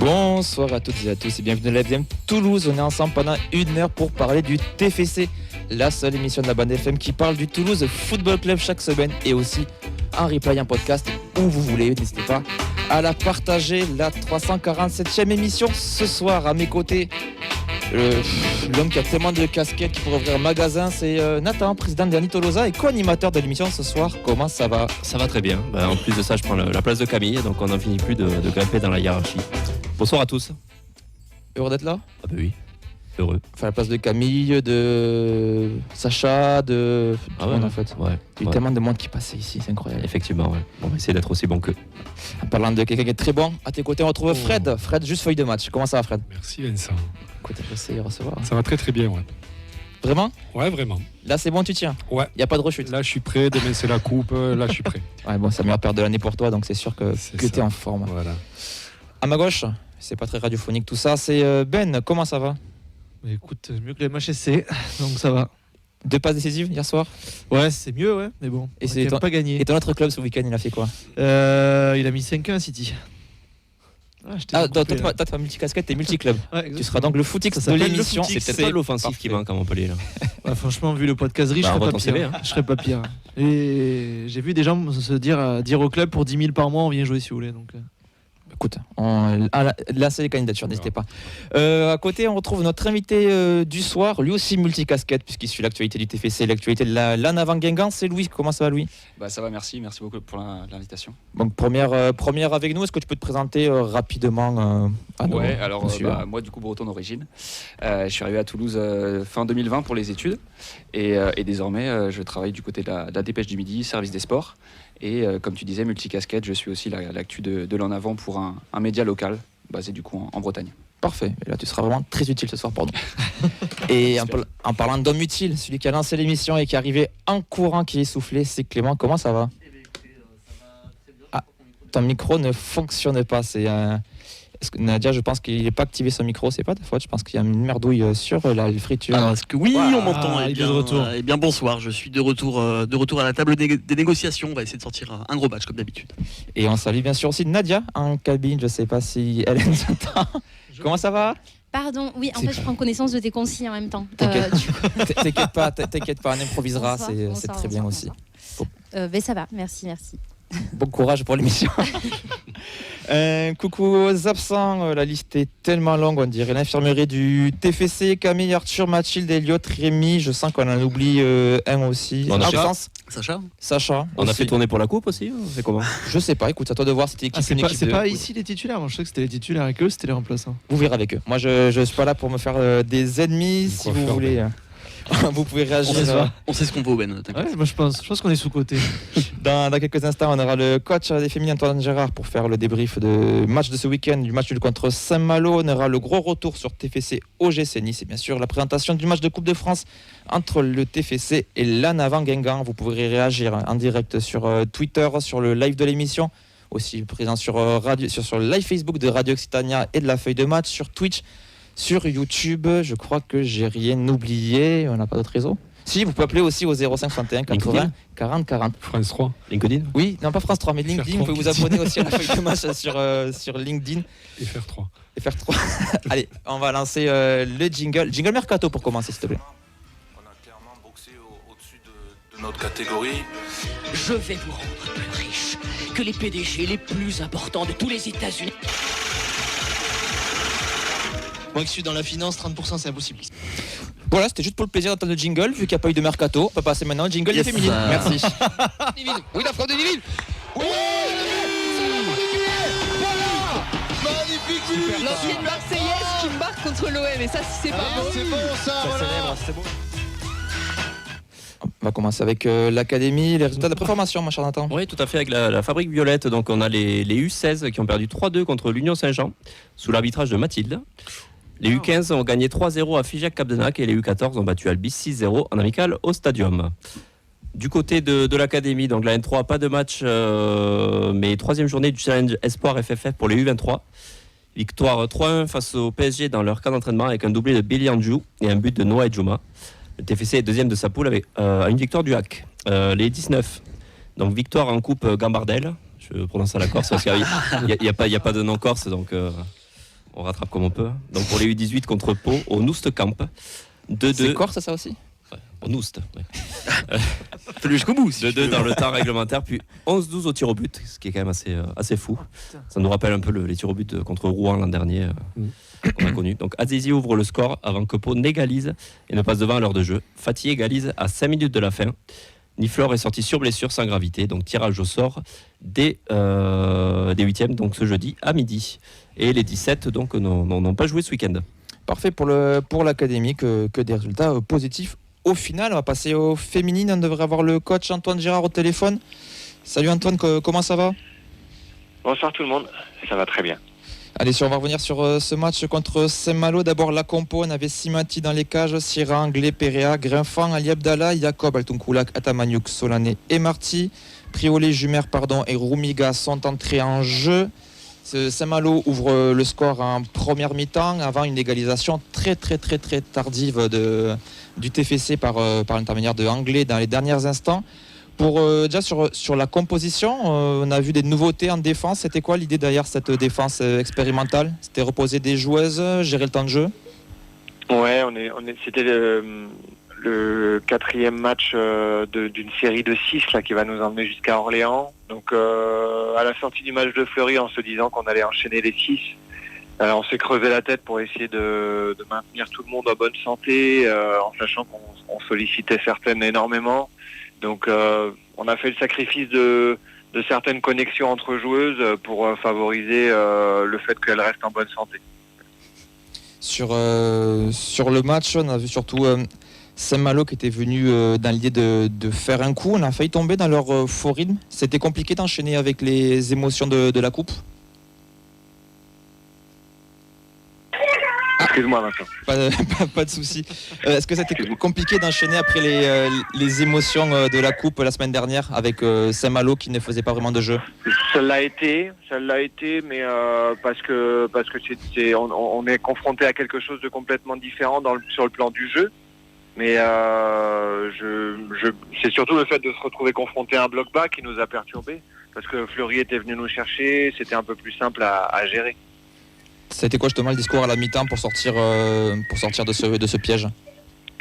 Bonsoir à toutes et à tous et bienvenue à la FDM Toulouse. On est ensemble pendant une heure pour parler du TFC, la seule émission de la bande FM qui parle du Toulouse Football Club chaque semaine et aussi en replay, en podcast, où vous voulez. N'hésitez pas à la partager. La 347e émission ce soir à mes côtés. L'homme qui a tellement de casquettes qui pourrait ouvrir un magasin, c'est Nathan, président de Dernier Tolosa et co-animateur de l'émission ce soir. Comment ça va ? Ça va très bien. En plus de ça, je prends la place de Camille, donc on n'en finit plus de grimper dans la hiérarchie. Bonsoir à tous. Heureux d'être là ? Ah bah oui, heureux. Enfin, la place de Camille, de Sacha, de... Ah ouais, en fait. Ouais. Il y a eu tellement de monde qui passait ici, c'est incroyable. Effectivement, ouais. On va essayer d'être aussi bon qu'eux. En parlant de quelqu'un qui est très bon, à tes côtés on retrouve Fred. Fred, juste feuille de match. Comment ça va, Fred ? Merci Vincent. Écoute, j'essaie de recevoir. Ça va très très bien, ouais. Vraiment ? Ouais, vraiment. Là c'est bon, tu tiens ? Ouais. Il n'y a pas de rechute ? Là je suis prêt, demain c'est la coupe, là je suis prêt. Ouais, bon, c'est la meilleure paire de l'année pour toi, donc c'est sûr que tu es en forme. Voilà. À ma gauche, c'est pas très radiophonique tout ça, c'est Ben. Comment ça va ? Écoute, mieux que les MHSC, donc ça va. 2 passes décisives hier soir ? Ouais, c'est mieux, ouais, mais bon. Et on c'est a quand même pas gagné. Et ton autre club ce week-end, il a fait quoi ? Il a mis 5-1 à City. Toi, t'as multicasquette, t'es multiclub. Ouais, Tu seras donc le footix de l'émission. C'est peut-être pas l'offensif qui manque à Montpellier là. Ouais, franchement, vu le podcast riche, Bah, je on serais voit pas ton pire. CV, hein. Je serais pas pire. Et j'ai vu des gens se dire au club pour 10 000 par mois, on vient jouer si vous voulez. Donc. Écoute, là c'est les candidatures, n'hésitez pas. À côté, on retrouve notre invité du soir, lui aussi multicasquette, puisqu'il suit l'actualité du TFC, l'actualité de l'AN avant Guingamp. C'est Louis. Comment ça va, Louis ? Bah ça va, merci beaucoup pour l'invitation. Donc première avec nous, est-ce que tu peux te présenter rapidement à nos Ouais, alors suivants ? moi du coup breton d'origine, je suis arrivé à Toulouse fin 2020 pour les études et désormais je travaille du côté de la Dépêche du Midi, service des sports. Et comme tu disais, multicasquette, je suis aussi l'actu de l'En Avant pour un média local basé du coup en Bretagne. Parfait, et là tu seras vraiment très utile ce soir pour nous. Et en parlant d'homme utile, celui qui a lancé l'émission et qui est arrivé en courant, qui est essoufflé, c'est Clément. Comment ça va ? Ton micro ne fonctionne pas, Nadia, je pense qu'il n'est pas activé son micro, c'est pas ta faute, je pense qu'il y a une merdouille sur la friture. Alors, est-ce que oui, Voilà. on m'entend. il est de retour. Eh bien, bonsoir, je suis de retour à la table des négociations. On va essayer de sortir un gros match comme d'habitude. Et on salue bien sûr aussi Nadia en cabine, je sais pas si elle nous entend. Comment ça va ? Pardon, oui, en C'est fait, je prends connaissance de tes consignes en même temps. T'inquiète pas, on improvisera, Bonsoir, c'est très bien aussi. Mais ça va, merci. Bon courage pour l'émission. Coucou aux absents, la liste est tellement longue, on dirait l'infirmerie du TFC, Camille, Arthur, Mathilde, Elliot, Rémi, je sens qu'on en oublie un aussi. On a fait Sacha. On a aussi. fait tourner pour la coupe aussi, c'est comment ? Je sais pas, écoute, à toi de voir si t'es équipe, une équipe c'est de- pas ici les titulaires. Moi, je sais que c'était les titulaires et que eux, c'était les remplaçants. Vous verrez avec eux. Moi je suis pas là pour me faire des ennemis, si vous coiffeur, voulez. Vous pouvez réagir. On sait ce qu'on vaut, Ben. t'inquiète. Ouais, moi je pense qu'on est sous-côté. Dans quelques instants, on aura le coach des féminines Antoine Gérard pour faire le débrief du match de ce week-end, du match contre Saint-Malo. On aura le gros retour sur TFC OGC Nice et bien sûr la présentation du match de Coupe de France entre le TFC et l'AN avant Guingamp. Vous pourrez réagir en direct sur Twitter, sur le live de l'émission, aussi présent sur le live Facebook de Radio Occitania et de la feuille de match, sur Twitch, sur YouTube. Je crois que j'ai rien oublié. On n'a pas d'autres réseaux. Si, vous pouvez appeler aussi au 05 61 80 40 40. France 3. LinkedIn ? Oui, non pas France 3, mais LinkedIn. Vous FR3. pouvez vous abonner aussi à la feuille de match sur LinkedIn Et faire 3. et faire 3. Allez, on va lancer le jingle. Jingle Mercato pour commencer, s'il te plaît. On a clairement boxé au-dessus de notre catégorie. Je vais vous rendre plus riche que les PDG les plus importants de tous les États-Unis. Moi qui suis dans la finance, 30% c'est impossible. Voilà, c'était juste pour le plaisir d'entendre le jingle, vu qu'il n'y a pas eu de mercato. On peut passer maintenant au jingle des féminines. Merci. Oui, la frappe de Divine. Oui, L'ancienne Marseillaise qui marque contre l'OM, et ça, c'est pas beau. c'est bon ça, voilà. On va commencer avec l'académie, les résultats de la préformation, mon cher Nathan. Oui, tout à fait, avec la Fabrique Violette. Donc on a les U16 qui ont perdu 3-2 contre l'Union Saint-Jean, sous l'arbitrage de Mathilde. Les U15 ont gagné 3-0 à Figeac-Capdenac et les U14 ont battu Albi 6-0 en amical au Stadium. Du côté de l'académie, donc la N3, pas de match, mais troisième journée du Challenge Espoir FFF pour les U23. Victoire 3-1 face au PSG dans leur camp d'entraînement avec un doublé de Billy Andjou et un but de Noah Edjouma. Le TFC est deuxième de sa poule avec une victoire du HAC. Les 19, donc victoire en coupe Gambardelle. Je prononce à la Corse parce qu'il n'y a pas de nom corse, donc On rattrape comme on peut. Donc pour les U18 contre Pau au Noust Camp. 2-2. C'est Corse, ça aussi? Au Noust. Ouais. Fais-le jusqu'au bout. Si 2-2 dans le temps réglementaire, puis 11-12 au tir au but, ce qui est quand même assez fou. Ça nous rappelle un peu les tirs au but contre Rouen l'an dernier qu'on a connu. Donc Azizi ouvre le score avant que Pau n'égalise et ne passe devant à l'heure de jeu. Fatih égalise à 5 minutes de la fin. Niflor est sorti sur blessure sans gravité, donc tirage au sort des 8e, donc ce jeudi à midi. Et les 17 donc n'ont pas joué ce week-end. Parfait pour l'académie, que des résultats positifs. Au final, on va passer aux féminines. On devrait avoir le coach Antoine Girard au téléphone. Salut Antoine, comment ça va? Bonsoir tout le monde, ça va très bien. Allez, on va revenir sur ce match contre Saint-Malo. D'abord, la compo, on avait Simati dans les cages, Sierra, Anglais, Perea, Grinfant, Ali Abdallah, Jacob, Altunkoulak, Atamaniuk, Solané et Marty. Priolet, Jumer, et Roumiga sont entrés en jeu. Saint-Malo ouvre le score en première mi-temps avant une égalisation très tardive du TFC par l'intermédiaire de Anglais dans les derniers instants. Déjà sur la composition, on a vu des nouveautés en défense. C'était quoi l'idée derrière cette défense expérimentale? C'était reposer des joueuses, gérer le temps de jeu? Ouais, c'était le 4e match d'une série de 6 là, qui va nous emmener jusqu'à Orléans. Donc à la sortie du match de Fleury, en se disant qu'on allait enchaîner les 6, on s'est creusé la tête pour essayer de maintenir tout le monde en bonne santé, en sachant qu'on sollicitait certaines énormément. Donc on a fait le sacrifice de certaines connexions entre joueuses pour favoriser le fait qu'elles restent en bonne santé. Sur le match, on a vu surtout Saint-Malo qui était venu dans l'idée de faire un coup. On a failli tomber dans leur faux rythme. C'était compliqué d'enchaîner avec les émotions de la coupe. Excuse-moi maintenant. Pas de souci. Est-ce que c'était compliqué d'enchaîner après les émotions de la coupe la semaine dernière avec Saint-Malo qui ne faisait pas vraiment de jeu? Ça l'a été, mais parce que on est confronté à quelque chose de complètement différent sur le plan du jeu. Mais c'est surtout le fait de se retrouver confronté à un bloc bas qui nous a perturbés, parce que Fleury était venu nous chercher, c'était un peu plus simple à gérer. Ça a été quoi justement le discours à la mi-temps pour sortir de ce piège?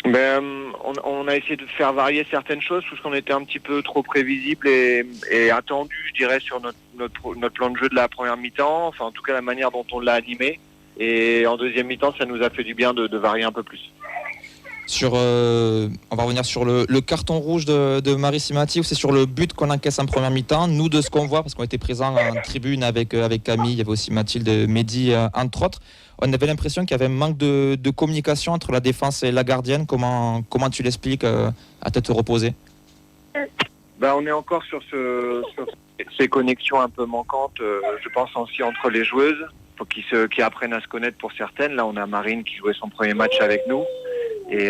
On a essayé de faire varier certaines choses parce qu'on était un petit peu trop prévisible et attendu, je dirais, sur notre plan de jeu de la première mi-temps, enfin en tout cas la manière dont on l'a animé. Et en deuxième mi-temps, ça nous a fait du bien de varier un peu plus. On va revenir sur le carton rouge de Marie Simati, ou c'est sur le but qu'on encaisse en première mi-temps. Nous, de ce qu'on voit, parce qu'on était présents en tribune avec Camille, il y avait aussi Mathilde, Mehdi, entre autres, on avait l'impression qu'il y avait un manque de communication entre la défense et la gardienne. Comment tu l'expliques à tête reposée? On est encore sur ces connexions un peu manquantes, je pense aussi entre les joueuses, qui apprennent à se connaître pour certaines. Là, on a Marine qui jouait son premier match avec nous. Et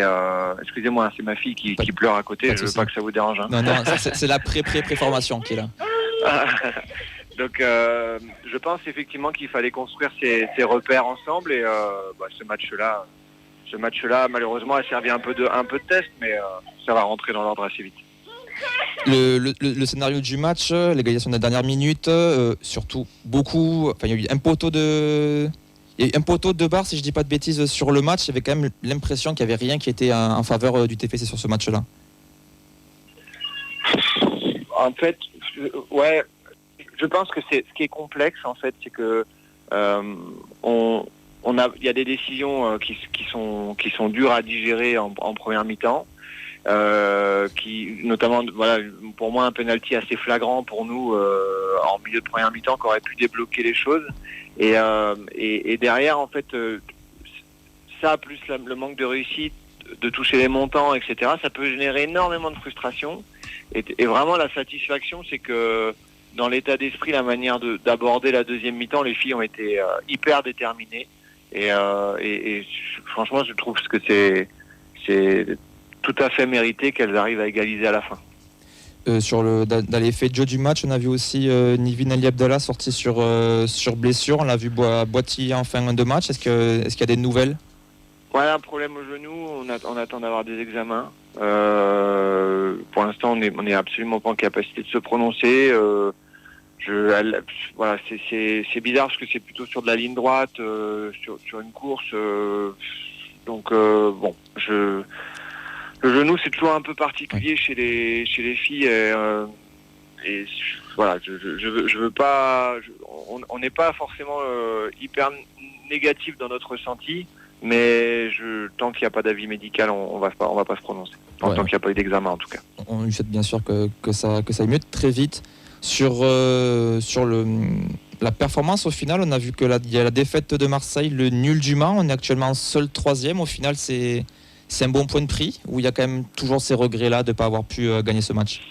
excusez-moi, c'est ma fille qui pleure à côté, je veux pas que ça vous dérange. Hein. Non, c'est la pré-formation qui est là. Donc je pense effectivement qu'il fallait construire ces repères ensemble et ce match-là malheureusement a servi un peu de test, mais ça va rentrer dans l'ordre assez vite. Le scénario du match, l'égalisation de la dernière minute, surtout beaucoup, il y a eu un poteau de barre, si je dis pas de bêtises, sur le match. Il y avait quand même l'impression qu'il n'y avait rien qui était en faveur du TFC sur ce match-là. En fait, ouais, je pense que ce qui est complexe, en fait, c'est que il y a des décisions qui sont dures à digérer en première mi-temps. Notamment, pour moi, un penalty assez flagrant pour nous en milieu de première mi-temps qui aurait pu débloquer les choses. Et derrière, en fait, ça plus le manque de réussite, de toucher les montants, etc., ça peut générer énormément de frustration. Et vraiment, la satisfaction, c'est que dans l'état d'esprit, la manière d'aborder la deuxième mi-temps, les filles ont été hyper déterminées. Et franchement, je trouve que c'est tout à fait mérité qu'elles arrivent à égaliser à la fin. Dans les faits de jeu du match, on a vu aussi Nivine Ali Abdallah sorti sur blessure. On l'a vu boitiller en fin de match. Est-ce qu'il y a des nouvelles? Voilà, un problème au genou. On attend d'avoir des examens. Pour l'instant, on n'est absolument pas en capacité de se prononcer. Voilà, c'est bizarre parce que c'est plutôt sur de la ligne droite, sur une course. Donc bon, le genou c'est toujours un peu particulier chez les filles. Et voilà, je veux pas. On n'est pas forcément hyper négatif dans notre ressenti, mais tant qu'il n'y a pas d'avis médical, on va pas se prononcer. Tant qu'il n'y a pas eu d'examen en tout cas. On lui souhaite bien sûr que ça aille mieux très vite. Sur la performance au final, on a vu qu'il y a la défaite de Marseille, le nul du Mans. On est actuellement seul 3e. Au final, c'est un bon point de prix, où il y a quand même toujours ces regrets-là de ne pas avoir pu gagner ce match.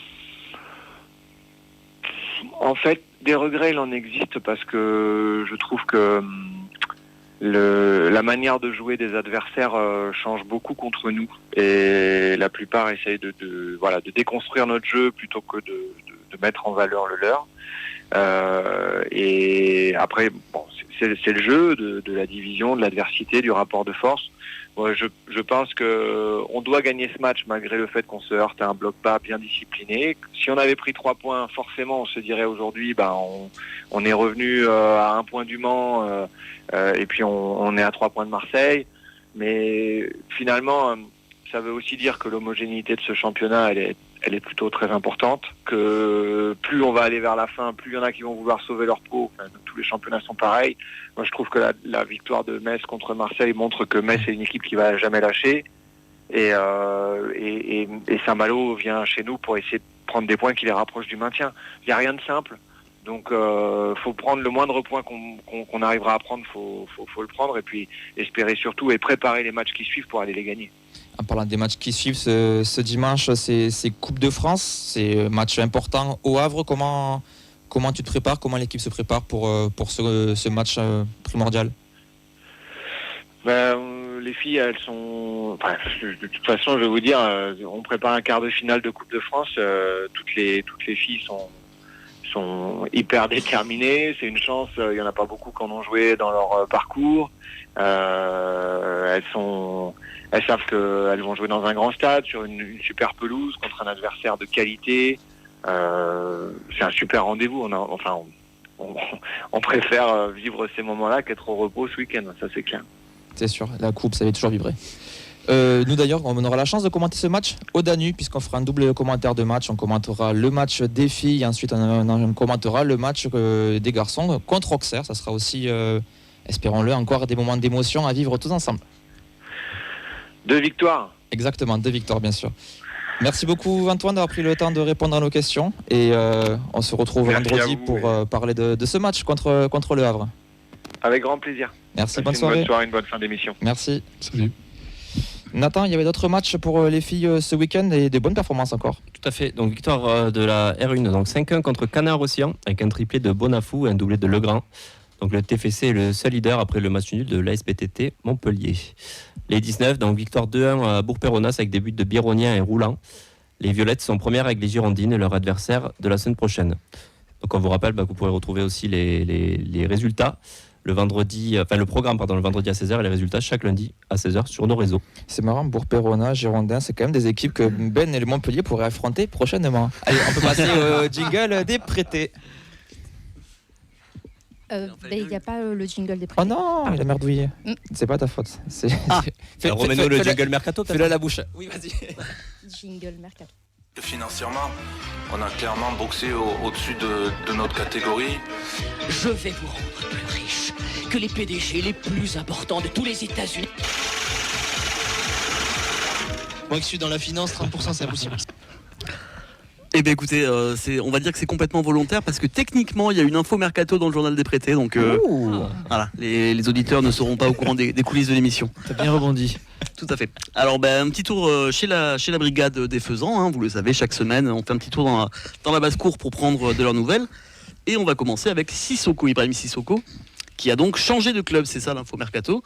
En fait, des regrets, il en existe parce que je trouve que la manière de jouer des adversaires change beaucoup contre nous. Et la plupart essayent de déconstruire notre jeu plutôt que de mettre en valeur le leur. Et après, bon, c'est le jeu de la division, de l'adversité, du rapport de force. Moi, je pense qu'on doit gagner ce match malgré le fait qu'on se heurte à un bloc bas bien discipliné. Si on avait pris 3 points, forcément, on se dirait aujourd'hui, on est revenu à 1 point du Mans et puis on est à 3 points de Marseille. Mais finalement, ça veut aussi dire que l'homogénéité de ce championnat, elle est plutôt très importante, que plus on va aller vers la fin, plus il y en a qui vont vouloir sauver leur peau. Enfin, tous les championnats sont pareils. Moi, je trouve que la victoire de Metz contre Marseille montre que Metz est une équipe qui va jamais lâcher. Et Saint-Malo vient chez nous pour essayer de prendre des points qui les rapprochent du maintien. Il n'y a rien de simple. Donc, faut prendre le moindre point qu'on arrivera à prendre, faut le prendre et puis espérer surtout et préparer les matchs qui suivent pour aller les gagner. En parlant des matchs qui suivent ce dimanche, c'est Coupe de France, c'est match important au Havre. Comment tu te prépares, comment l'équipe se prépare pour ce match primordial? Les filles, elles sont... Enfin, de toute façon, je vais vous dire, on prépare un quart de finale de Coupe de France. Toutes les filles sont hyper déterminées. C'est une chance, il n'y en a pas beaucoup qui en ont joué dans leur parcours. Elles savent qu'elles vont jouer dans un grand stade, sur une super pelouse, contre un adversaire de qualité. C'est un super rendez-vous. On préfère vivre ces moments-là qu'être au repos ce week-end, ça c'est clair. C'est sûr, la coupe, ça va toujours vibrer. Nous d'ailleurs, on aura la chance de commenter ce match au Danube, puisqu'on fera un double commentaire de match. On commentera le match des filles, et ensuite on commentera le match des garçons contre Auxerre. Ça sera aussi, espérons-le, encore des moments d'émotion à vivre tous ensemble. 2 victoires. Exactement, 2 victoires bien sûr. Merci beaucoup Antoine d'avoir pris le temps de répondre à nos questions et on se retrouve vendredi pour parler de ce match contre le Havre. Avec grand plaisir. Merci, bonne soirée. Bonne soirée, une bonne fin d'émission. Merci. Salut. Nathan, il y avait d'autres matchs pour les filles ce week-end et des bonnes performances encore. Tout à fait. Donc victoire de la R1, donc 5-1 contre Canard-Océan avec un triplé de Bonafou et un doublé de Legrand. Donc le TFC est le seul leader après le match nul de l'ASPTT Montpellier. Les 19, donc victoire 2-1 à Bourg-Péronas avec des buts de Bironien et Roulant. Les Violettes sont premières avec les Girondines et leur adversaire de la semaine prochaine. Donc on vous rappelle que vous pourrez retrouver aussi les résultats le vendredi à 16h et les résultats chaque lundi à 16h sur nos réseaux. C'est marrant, Bourg-Péronas, Girondins, c'est quand même des équipes que Ben et le Montpellier pourraient affronter prochainement. Allez, on peut passer au jingle des prêtés. Il n'y a pas le jingle des prêtés. Oh non, il a merdouillé. C'est pas ta faute. Remets-nous le jingle Mercato. Fais-le à la bouche. Oui, vas-y. Jingle Mercato. Financièrement, on a clairement boxé au-dessus de notre catégorie. Je vais vous rendre plus riche que les PDG les plus importants de tous les États-Unis. Moi qui suis dans la finance, 30% c'est impossible. Eh bien écoutez, on va dire que c'est complètement volontaire parce que techniquement il y a une info mercato dans le journal des prêtés, donc voilà, les auditeurs ne seront pas au courant des coulisses de l'émission. T'as bien rebondi. Tout à fait. Alors un petit tour chez la brigade des Faisans, hein, vous le savez, chaque semaine on fait un petit tour dans la basse-cour pour prendre de leurs nouvelles. Et on va commencer avec Sissoko, Ibrahim Sissoko, qui a donc changé de club, c'est ça l'info mercato.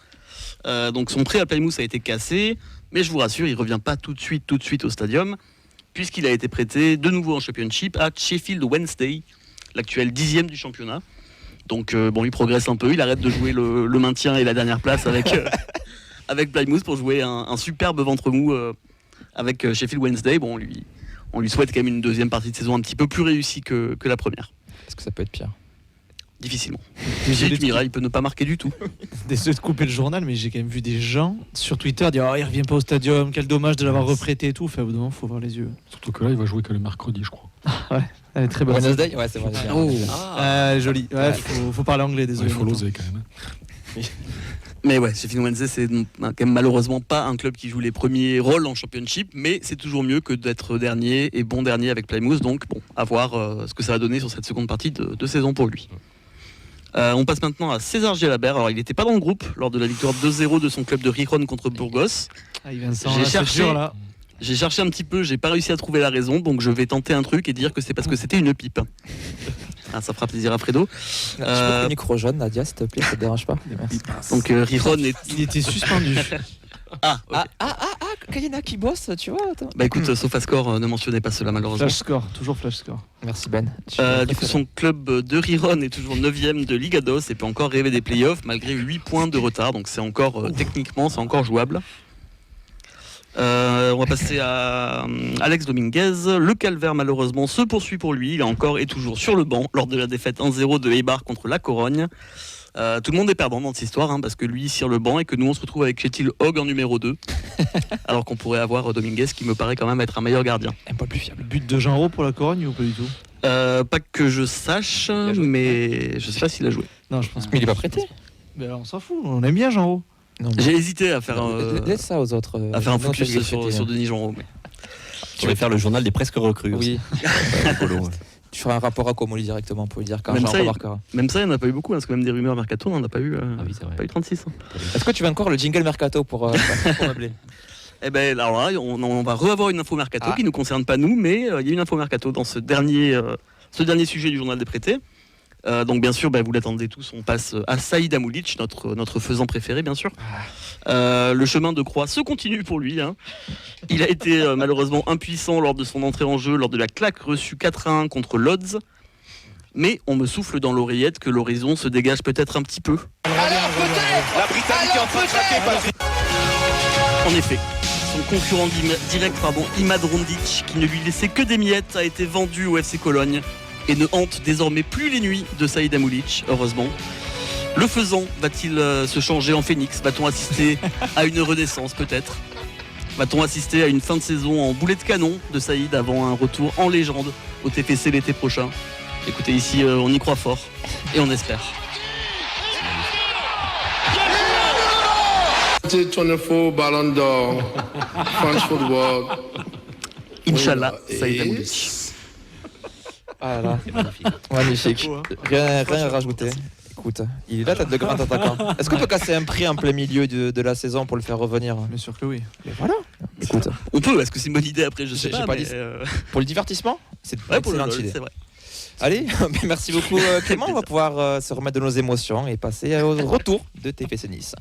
Donc son prêt à Plymouth a été cassé, mais je vous rassure, il ne revient pas tout de suite au stadium, puisqu'il a été prêté de nouveau en Championship à Sheffield Wednesday, l'actuel 10e du championnat. Donc il progresse un peu, il arrête de jouer le maintien et la dernière place avec Plymouth pour jouer un superbe ventre mou avec Sheffield Wednesday. On lui souhaite quand même une deuxième partie de saison un petit peu plus réussie que la première. Parce que ça peut être pire. Difficilement. Désolé Mira, il peut ne pas marquer du tout. de couper le journal, mais j'ai quand même vu des gens sur Twitter dire il revient pas au stadium, quel dommage de l'avoir reprêté et tout. Enfin, au bout d'un moment, faut voir les yeux. Surtout que là, il va jouer que le mercredi, je crois. Elle est très bonne. Wednesday, ouais, c'est vrai. Joli. Ouais, faut parler anglais, désolé. Il faut l'oser quand même. Mais ouais, Sheffield Wednesday, c'est quand même malheureusement pas un club qui joue les premiers rôles en Championship, mais c'est toujours mieux que d'être dernier et bon dernier avec Plymouth. Donc bon, à voir ce que ça va donner sur cette seconde partie de saison pour lui. On passe maintenant à César Gelabert. Alors il n'était pas dans le groupe lors de la victoire 2-0 de son club de Riron contre Burgos. J'ai cherché un petit peu, j'ai pas réussi à trouver la raison, donc je vais tenter un truc et dire que c'est parce que c'était une pipe. Ah, ça fera plaisir à Fredo. Je peux te micro jaune, Nadia, s'il te plaît, ça te dérange pas. Merci. Donc Riron il était suspendu. Okay. Kayena qui bosse, tu vois. Attends. Bah écoute, SofaScore ne mentionnait pas cela malheureusement. Flash score, toujours flash score. Merci Ben. Du coup, son club de Riron est toujours 9ème de Liga DOS et peut encore rêver des playoffs malgré 8 points de retard. Donc c'est encore, techniquement, c'est encore jouable. On va passer à Alex Dominguez. Le calvaire malheureusement se poursuit pour lui. Il est encore et toujours sur le banc lors de la défaite 1-0 de Eibar contre la Corogne. Tout le monde est perdant dans cette histoire parce que lui il tire le banc et que nous on se retrouve avec Chetil Hogg en numéro 2 alors qu'on pourrait avoir Dominguez qui me paraît quand même être un meilleur gardien. Un peu plus fiable. But de Jean Rau pour la Corogne ou pas du tout? Pas que je sache, mais je sais pas s'il a joué. Non, je pense mais il est pas prêté. Mais on s'en fout, on aime bien Jean Rau. J'ai hésité à faire laisse ça aux autres. À faire un focus sur Denis Jean Rau. Mais... Tu vas faire le journal des presque recrues. Oui. Tu feras un rapport à Comoli directement pour lui dire quand même Jean ça, remarquera. Même ça, il n'y en a pas eu beaucoup, parce que même des rumeurs mercato, on n'en a pas eu, pas eu 36. Est-ce que tu veux encore le jingle mercato pour meubler? Eh ben alors là, on va revoir une info mercato qui ne nous concerne pas nous, mais il y a une info mercato dans ce dernier sujet du journal des prêtés. Donc bien sûr, vous l'attendez tous, on passe à Saïd Amoulic, notre faisan préféré bien sûr. Le chemin de croix se continue pour lui. Il a été malheureusement impuissant lors de son entrée en jeu, lors de la claque reçue 4-1 contre Lodz. Mais on me souffle dans l'oreillette que l'horizon se dégage peut-être un petit peu. Alors peut-être La Britannique est en train de craquer, En effet, son concurrent direct, Imad Rondic, qui ne lui laissait que des miettes, a été vendu au FC Cologne et ne hante désormais plus les nuits de Saïd Amoulic, heureusement. Le faisant, va-t-il se changer en phénix? Va-t-on assister à une renaissance peut-être? Va-t-on assister à une fin de saison en boulet de canon de Saïd avant un retour en légende au TFC l'été prochain? Écoutez, ici on y croit fort et on espère. 2024 Ballon d'Or, France Football. Inch'Allah, Saïd Amoulic. Ah là, magnifique. Rien à rajouter. Écoute, il est là, tête de grand attaquant. Est-ce qu'on peut casser un prix en plein milieu de la saison pour le faire revenir? Bien sûr que oui. Mais voilà. Écoute, on peut. Est-ce que c'est une bonne idée après? Je sais pas. Dit. Pour le divertissement, c'est ouais, pour excellente idée. C'est vrai. Allez, merci beaucoup Clément. On va pouvoir se remettre de nos émotions et passer au retour de TFC Nice.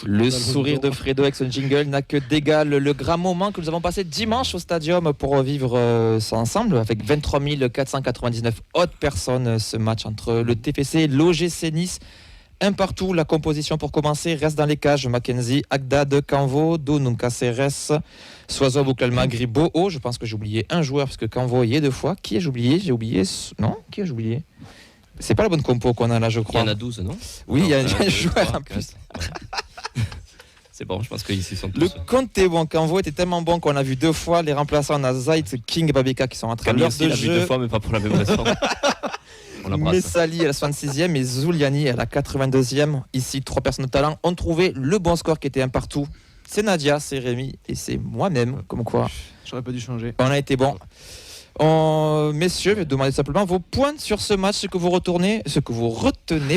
Le sourire de Fredo avec son jingle n'a que d'égal le grand moment que nous avons passé dimanche au stadium pour vivre ça ensemble avec 23 499 autres personnes. Ce match entre le TFC et l'OGC Nice. Un partout, la composition pour commencer reste dans les cages. Mackenzie, Agdad, Canvo, Dounoum, Caceres, Soiseau, Bouclalma, Gribo. Oh, je pense que j'ai oublié un joueur parce que Canvo y est 2 fois. Qui ai-je oublié? J'ai oublié. Non, qui ai-je oublié? C'est pas la bonne compo qu'on a là, je crois. Il y en a 12, non? Oui, il y a un joueur en plus. C'est bon, je pense qu'ici sont tous. Le compte est bon. Canvo était tellement bon qu'on a vu 2 fois. Les remplaçants, on a Zayt, King et Babeka qui sont en train de aussi, de l'a jeu. vu 2 fois, mais pas pour la même raison. Messali à la 66e et Zuliani à la 82e. Ici, 3 personnes de talent ont trouvé le bon score qui était un partout. C'est Nadia, c'est Rémi et c'est moi-même. Comme quoi, j'aurais pas dû changer. On a été bon. Messieurs, je vais demander simplement vos points sur ce match, ce que vous retenez,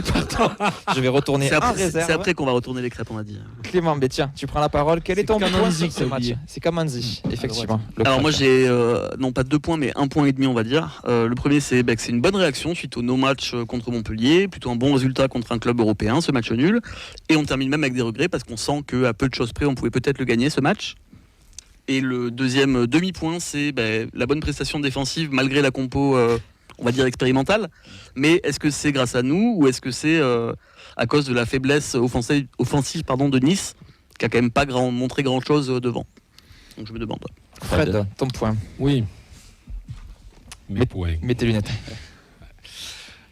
pardon. Je vais retourner en réserve. C'est après qu'on va retourner les crêpes, on a dit. Clément, tiens, tu prends la parole. Quel est ton point sur ce match? C'est Kamanzi, effectivement. Alors moi j'ai, non pas 2 points, mais 1,5 point, on va dire. Le premier c'est que c'est une bonne réaction suite au no-match contre Montpellier, plutôt un bon résultat contre un club européen, ce match nul. Et on termine même avec des regrets parce qu'on sent qu'à peu de choses près, on pouvait peut-être le gagner ce match. Et le deuxième demi-point, c'est la bonne prestation défensive malgré la compo, on va dire, expérimentale. Mais est-ce que c'est grâce à nous ou est-ce que c'est à cause de la faiblesse offensive de Nice qui a quand même pas montré grand chose devant. Donc je me demande. Fred, ton point. Oui. Mes points. Mets tes lunettes.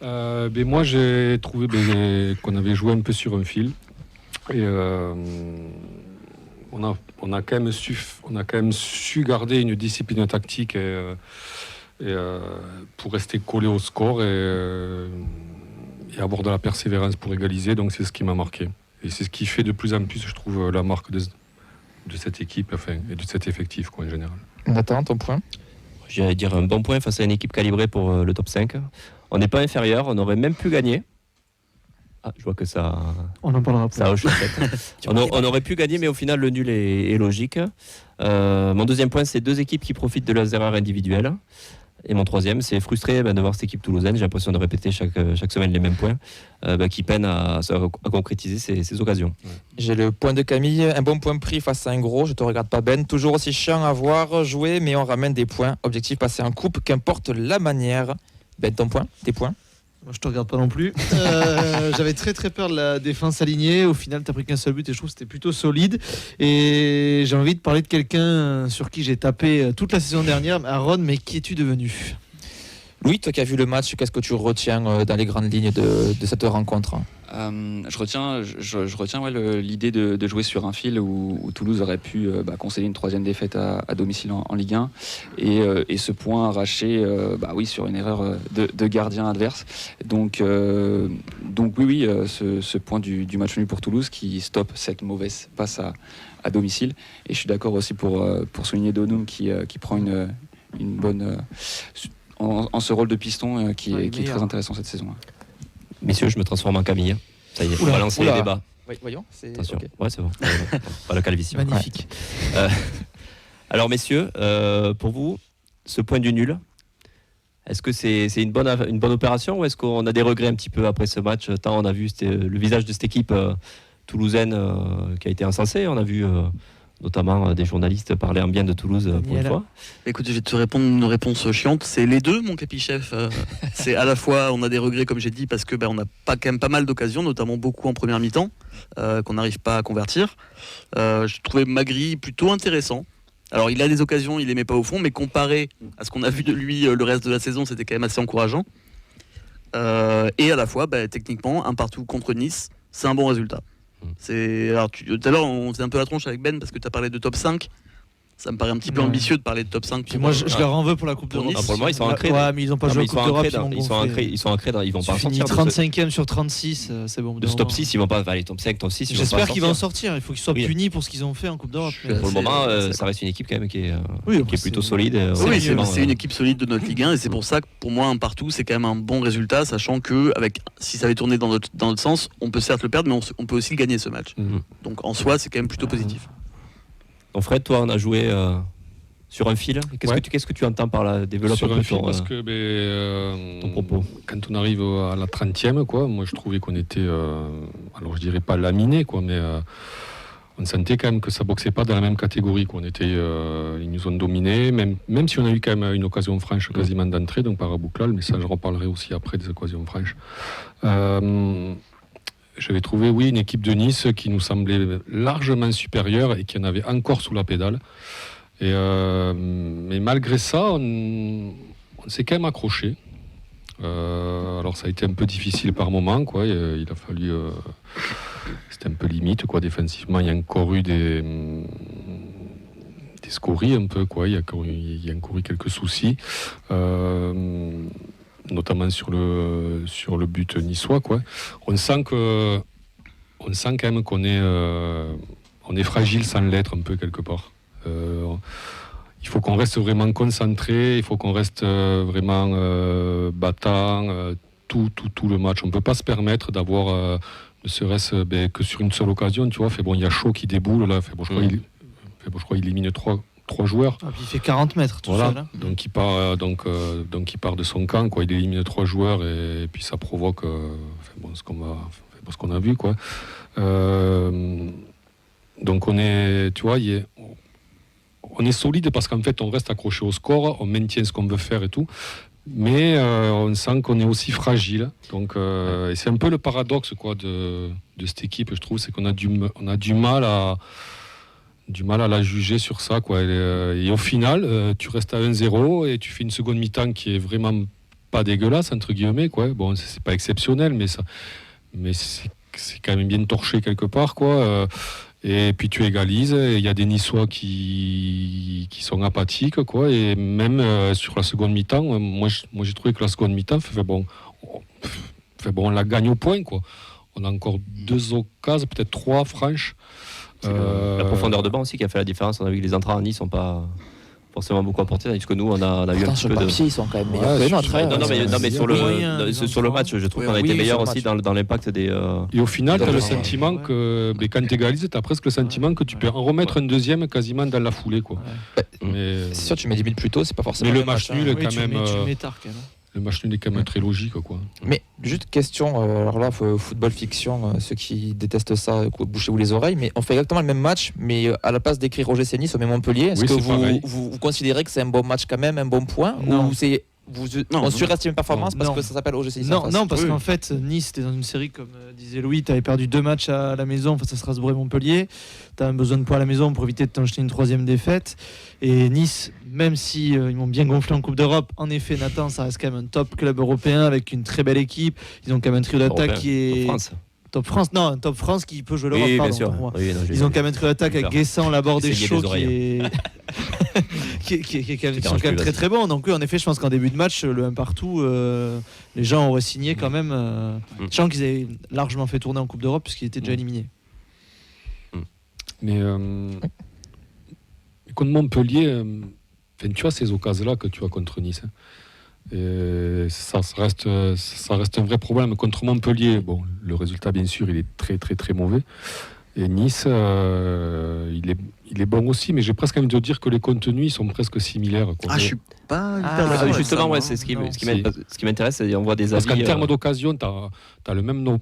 Moi, j'ai trouvé qu'on avait joué un peu sur un fil. Et on a quand même su garder une discipline tactique pour rester collé au score et avoir de la persévérance pour égaliser. Donc c'est ce qui m'a marqué. Et c'est ce qui fait de plus en plus, je trouve, la marque de cette équipe, et de cet effectif en général. Nathan, ton point. J'allais dire un bon point face à une équipe calibrée pour le top 5. On n'est pas inférieur, on aurait même pu gagner. Ah, je vois que ça. On en parlera plus. Ça hoche la tête. on aurait pu gagner, mais au final, le nul est logique. Mon deuxième point, c'est 2 équipes qui profitent de leurs erreurs individuelles. Et mon troisième, c'est frustré de voir cette équipe toulousaine. J'ai l'impression de répéter chaque semaine les mêmes points, qui peinent à concrétiser ces occasions. J'ai le point de Camille, un bon point pris face à un gros. Je te regarde pas, Ben. Toujours aussi chiant à voir jouer, mais on ramène des points. Objectif, passer en coupe, qu'importe la manière. Ben, ton point, tes points. Moi, je te regarde pas non plus. J'avais très peur de la défense alignée. Au final, tu n'as pris qu'un seul but et je trouve que c'était plutôt solide. Et j'ai envie de parler de quelqu'un sur qui j'ai tapé toute la saison dernière. Aaron, mais qui es-tu devenu ? Louis, toi qui as vu le match, qu'est-ce que tu retiens dans les grandes lignes de cette rencontre ? Je retiens l'idée de jouer sur un fil où Toulouse aurait pu concéder une 3e défaite à domicile en Ligue 1 et ce point arraché sur une erreur de gardien adverse. Donc oui, ce point du match nul pour Toulouse qui stoppe cette mauvaise passe à domicile. Et je suis d'accord aussi pour souligner Donum qui prend une bonne... en ce rôle de piston qui est très intéressant cette saison. Messieurs, je me transforme en Camille. Ça y est, on va lancer les débats. Oui, voyons. Attention. Okay. Ouais, c'est bon. Pas la calvitie. Magnifique. Ouais. Alors, messieurs, pour vous, ce point du nul, est-ce que c'est une bonne opération ou est-ce qu'on a des regrets un petit peu après ce match ? Tant on a vu le visage de cette équipe toulousaine qui a été insensé. On a vu notamment des journalistes parler en bien de Toulouse pour une fois. Écoute, je vais te répondre une réponse chiante. C'est les deux, mon capichef. C'est à la fois, on a des regrets, comme j'ai dit, parce que on n'a quand même pas mal d'occasions, notamment beaucoup en première mi-temps, qu'on n'arrive pas à convertir. Je trouvais Magri plutôt intéressant. Alors, il a des occasions, il les met pas au fond, mais comparé à ce qu'on a vu de lui le reste de la saison, c'était quand même assez encourageant. Et à la fois, techniquement, un partout contre Nice, c'est un bon résultat. Alors, tout à l'heure, on faisait un peu la tronche avec Ben parce que tu as parlé de top 5. Ça me paraît un petit peu ambitieux de parler de top 5. Puis moi, je leur en veux pour la Coupe d'Europe. Pour le moment, ils sont ancrés. Ouais, mais ils n'ont pas joué à la Coupe d'Europe. Ils sont ancrés. Ils vont pas sortir. 35e sur 36, c'est bon. De ce top 6, ils vont pas aller top 5, top 6. J'espère qu'ils vont en sortir. Il faut qu'ils soient punis pour ce qu'ils ont fait en Coupe d'Europe. Pour le moment, ça reste une équipe quand même qui est plutôt solide. Oui, c'est une équipe solide de notre Ligue 1 et c'est pour ça que pour moi, un partout, c'est quand même un bon résultat, sachant que si ça avait tourné dans notre sens, on peut certes le perdre, mais on peut aussi le gagner ce match. Donc en soi, c'est quand même plutôt positif. Donc Fred, toi, on a joué sur un fil. Qu'est-ce que tu entends par là ? Développe sur un peu fil, parce que ton propos. Quand on arrive à la 30e, moi je trouvais qu'on était, alors je dirais pas laminé, mais on sentait quand même que ça boxait pas dans la même catégorie. On était, ils nous ont dominés, même si on a eu quand même une occasion franche quasiment d'entrée, donc par Abouklal, mais ça je reparlerai aussi après des occasions franches. J'avais trouvé, une équipe de Nice qui nous semblait largement supérieure et qui en avait encore sous la pédale. Mais malgré ça, on s'est quand même accroché. Alors ça a été un peu difficile par moment, il a fallu... c'était un peu limite, défensivement. Il y a encore eu des scories un peu, il y a encore eu quelques soucis. Notamment sur le but niçois, On sent quand même qu'on est fragile sans l'être un peu quelque part. Il faut qu'on reste vraiment concentré, il faut qu'on reste vraiment battant tout le match. On ne peut pas se permettre d'avoir, ne serait-ce que sur une seule occasion, tu vois. Il y a Chaud qui déboule là. Je crois qu'il élimine trois joueurs. Puis il fait 40 mètres tout seul. Hein. Donc il part de son camp, il élimine 3 joueurs et puis ça provoque ce qu'on a vu, donc on est, tu vois, on est solide parce qu'en fait on reste accroché au score, on maintient ce qu'on veut faire et tout. Mais on sent qu'on est aussi fragile. Donc, et c'est un peu le paradoxe quoi, de cette équipe, je trouve, c'est qu'on a du mal à la juger sur ça. Quoi. Et au final, tu restes à 1-0 et tu fais une seconde mi-temps qui est vraiment pas dégueulasse, entre guillemets. Quoi. Bon, c'est pas exceptionnel, mais c'est quand même bien torché quelque part. Quoi. Et puis tu égalises, et il y a des Niçois qui sont apathiques, quoi. Et même sur la seconde mi-temps, moi j'ai trouvé que la seconde mi-temps, on la gagne au point, quoi. On a encore 2 occasions, peut-être 3 franches. La profondeur de banc aussi qui a fait la différence. On a vu que les entrants à Nice sont pas forcément beaucoup apporté, tandis que nous on a eu un petit sur peu le papier, de... ils sont quand même meilleurs que les nôtres. Non mais sur le match, je trouve qu'on a été meilleurs aussi dans l'impact des... Et au final, tu as le sentiment que quand tu égalises, tu as presque le sentiment que tu peux en remettre un deuxième quasiment dans la foulée, quoi. C'est sûr, tu mets 10 minutes plus tôt, c'est pas forcément... Mais le match nul, quand même... Tu mets tard, quand même. Le match nul est quand même très logique, quoi. Mais juste question, alors là, football fiction, ceux qui détestent ça, bouchez-vous les oreilles, mais on fait exactement le même match, mais à la place d'écrire OGC Nice, on met Montpellier. Est-ce que vous considérez que c'est un bon match quand même, un bon point, ou c'est on surestime une performance parce que ça s'appelle OGC Nice? Non, parce qu'en fait, Nice, t'es dans une série, comme disait Louis, t'avais perdu 2 matchs à la maison face à Strasbourg et Montpellier. T'as un besoin de points à la maison pour éviter de t'enchaîner une 3e défaite. Et Nice, même si ils m'ont bien gonflé en Coupe d'Europe, en effet, Nathan, ça reste quand même un top club européen avec une très belle équipe. Ils ont quand même un trio d'attaque qui est... Top France, non, un Top France qui peut jouer l'Europe, oui, pardon, bien sûr. pour moi. Oui, non, ils ont quand même un trio d'attaque avec Guessant, Laborde et Chaud qui sont quand même très très bons. Donc oui, en effet, je pense qu'en début de match, le 1 partout, les gens auraient signé quand même, sachant qu'ils avaient largement fait tourner en Coupe d'Europe puisqu'ils étaient déjà éliminés. Mais contre Montpellier, tu as ces occasions-là que tu as contre Nice. Et ça reste un vrai problème. Contre Montpellier, bon, le résultat, bien sûr, il est très très très mauvais. Et Nice, il est bon aussi, mais j'ai presque envie de dire que les contenus ils sont presque similaires. Quoi. Je suis pas justement, ouais, c'est ce qui m'intéresse. On voit des avis. Parce qu'en termes d'occasion, tu as le même nom.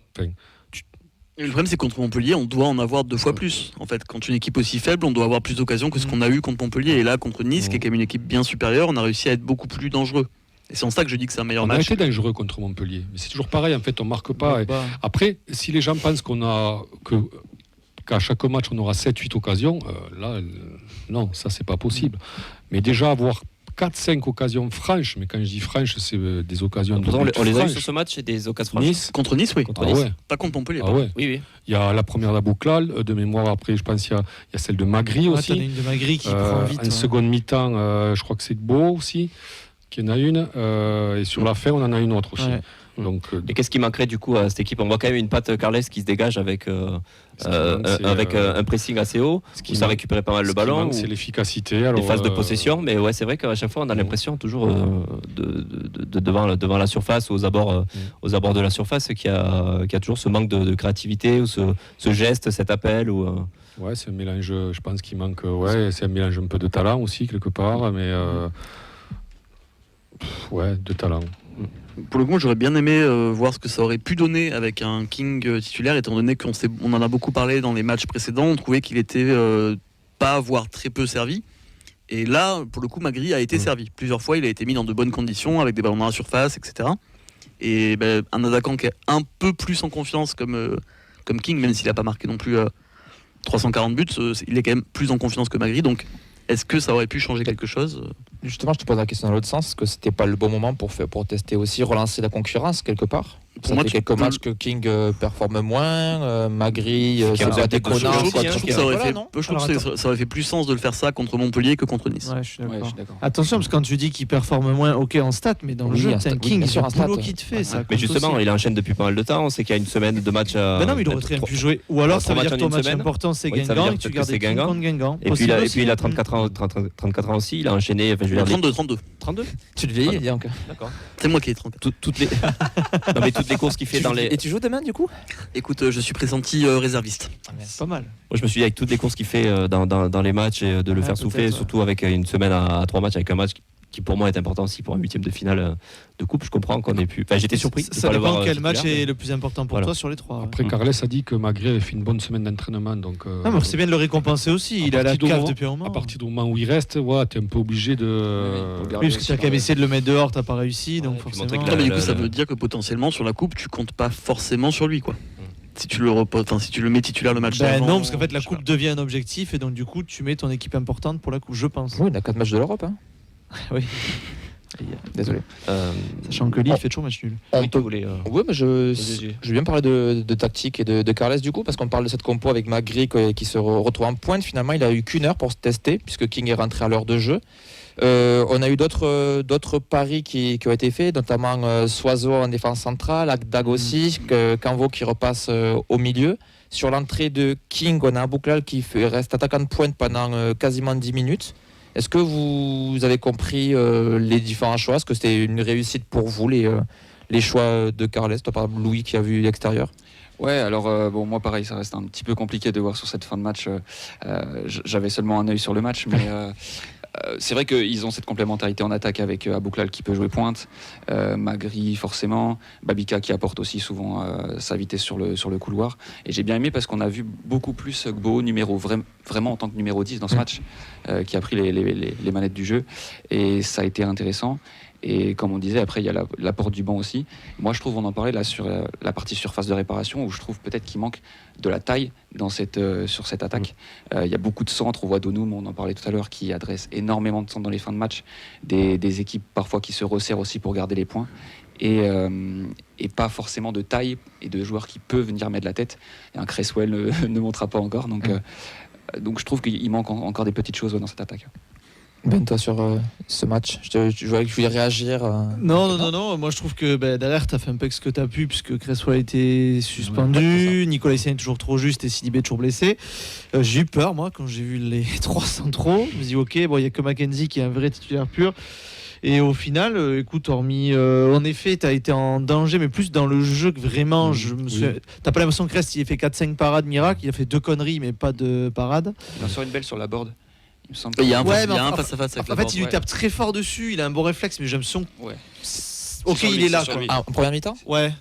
Le problème, c'est que contre Montpellier, on doit en avoir 2 fois plus. En fait, quand une équipe aussi faible, on doit avoir plus d'occasions que ce qu'on a eu contre Montpellier. Et là, contre Nice, qui est quand même une équipe bien supérieure, on a réussi à être beaucoup plus dangereux. Et c'est en ça que je dis que c'est un meilleur match. On a été dangereux contre Montpellier, mais c'est toujours pareil. En fait, on marque pas. Après, si les gens pensent qu'à chaque match on aura 7-8 occasions, là, non, ça c'est pas possible. Mais déjà avoir 4-5 occasions franches, mais quand je dis franches, c'est des occasions de on les a eu sur ce match, et des occasions franches. Contre Nice, oui. Contre Nice. Ouais. Pas contre Montpellier. Ouais. Oui. Il y a la première d'Abouklal, de mémoire. Après, je pense qu'il y a celle de Magri aussi. T'en as une de Magri qui prend vite. En seconde mi-temps, je crois que c'est Beau aussi, qui en a une. Et sur la fin, on en a une autre aussi. Ouais. Donc, et qu'est-ce qui manquerait du coup à cette équipe? On voit quand même une patte Carles qui se dégage avec un pressing assez haut, où ça récupérait pas mal le ballon. C'est l'efficacité. Les phases de possession, mais ouais, c'est vrai qu'à chaque fois on a l'impression toujours devant la surface, aux abords de la surface, qu'il y a toujours ce manque de créativité, ou ce geste, cet appel. Ouais, c'est un mélange, je pense qu'il manque. Ouais, c'est un mélange un peu de talent aussi, quelque part, mais de talent. Pour le coup, j'aurais bien aimé voir ce que ça aurait pu donner avec un King titulaire, étant donné qu'on en a beaucoup parlé dans les matchs précédents. On trouvait qu'il était pas, voire très peu servi. Et là, pour le coup, Magri a été servi. Plusieurs fois, il a été mis dans de bonnes conditions, avec des ballons dans la surface, etc. Et un attaquant qui est un peu plus en confiance comme King, même s'il n'a pas marqué non plus 340 buts, il est quand même plus en confiance que Magri. Donc, est-ce que ça aurait pu changer quelque chose ? Justement, je te pose la question dans l'autre sens, est-ce que c'était pas le bon moment pour tester aussi, relancer la concurrence quelque part? Ça fait quelques matchs que King performe moins, Magri, c'est pas déconnant. Je trouve que ça aurait fait plus sens de le faire ça contre Montpellier que contre Nice. Ouais, je suis d'accord. Attention, parce que quand tu dis qu'il performe moins, ok en stats, mais dans le jeu, c'est un King, c'est un boulot qui te fait ça. Mais justement, il enchaîne depuis pas mal de temps. On sait qu'il y a une semaine de match à. Mais non, mais il aurait très bien pu jouer. Ou alors ça veut dire que ton match important c'est Guingamp et que tu gardes King contre Guingamp. Et puis il a 34 ans aussi, il a enchaîné. 32. Tu le vieillis, donc. D'accord. C'est moi qui ai 34. Toutes les courses qu'il fait dans les. Et tu joues demain du coup? Écoute, je suis pressenti réserviste. C'est pas mal. Moi, je me suis dit avec toutes les courses qu'il fait dans les matchs, et de le faire souffler, surtout avec une semaine à 3 matchs, avec un match qui pour moi est important aussi pour un 8e de finale de coupe. Je comprends qu'on ait pu. Enfin, j'étais surpris. Ça dépend quel match est le plus important pour toi sur les 3. Après, Carles a dit que Magri avait fait une bonne semaine d'entraînement. Donc, c'est bien de le récompenser aussi. Il a la cave depuis un moment. À partir du moment où il reste, tu es un peu obligé de. Oui, parce que tu as quand même essayé de le mettre dehors, tu n'as pas réussi. Donc forcément. Mais du coup, ça veut dire que potentiellement sur la coupe, tu comptes pas forcément sur lui, quoi. Si tu le mets titulaire le match d'avant. Non, parce qu'en fait la coupe devient un objectif et donc du coup tu mets ton équipe importante pour la coupe, je pense. Oui, il a 4 matchs de l'Europe. Hein. Oui. Désolé. Sachant que Lille fait toujours match nul. Oui, mais je vais bien parler de tactique et de Carles du coup, parce qu'on parle de cette compo avec Magri qui se retrouve en pointe. Finalement, il a eu qu'une heure pour se tester, puisque King est rentré à l'heure de jeu. On a eu d'autres paris qui ont été faits, notamment Soiseau en défense centrale, Agdag aussi, Canvo qui repasse au milieu. Sur l'entrée de King, on a un Bouklal qui reste attaquant de pointe pendant quasiment 10 minutes. Est-ce que vous avez compris les différents choix? Est-ce que c'était une réussite pour vous, les choix de Carles? Toi, par exemple, Louis qui a vu l'extérieur. Ouais, alors moi pareil, ça reste un petit peu compliqué de voir sur cette fin de match. J'avais seulement un œil sur le match, mais c'est vrai qu'ils ont cette complémentarité en attaque avec Abouklal qui peut jouer pointe, Magri forcément, Babika qui apporte aussi souvent sa vitesse sur le couloir. Et j'ai bien aimé parce qu'on a vu beaucoup plus Gbo vraiment en tant que numéro 10 dans ce match, qui a pris les manettes du jeu. Et ça a été intéressant. Et comme on disait, après, il y a l'apport du banc aussi. Moi, je trouve, on en parlait là sur la partie surface de réparation, où je trouve peut-être qu'il manque de la taille sur cette attaque. Il y a beaucoup de centres. On voit Donum, on en parlait tout à l'heure, qui adresse énormément de centres dans les fins de match. Des équipes parfois qui se resserrent aussi pour garder les points. Et pas forcément de taille et de joueurs qui peuvent venir mettre la tête. Et un Cresswell ne montera pas encore. Donc je trouve qu'il manque encore des petites choses dans cette attaque. Ben, toi sur ce match, je voyais que je voulais réagir. Non. Moi je trouve que derrière tu as fait un peu ce que tu as pu, puisque Cresswell a été suspendu, Nicolas Essien est toujours trop juste et Sidibé est toujours blessé. J'ai eu peur, moi, quand j'ai vu les 3 centraux. Je me dis, ok, il n'y a que Mackenzie qui est un vrai titulaire pur. Et au final, écoute, hormis. En effet, tu as été en danger, mais plus dans le jeu que vraiment. T'as pas l'impression que Crest, il a fait 4-5 parades miracles, il a fait 2 conneries, mais pas de parades. Il en sort une belle sur la board. Il y a un face-à-face avec en fait, il lui tape très fort dessus, il a un bon réflexe, mais j'ai l'impression. Ouais. Ok, il est là. En première mi-temps. Ouais.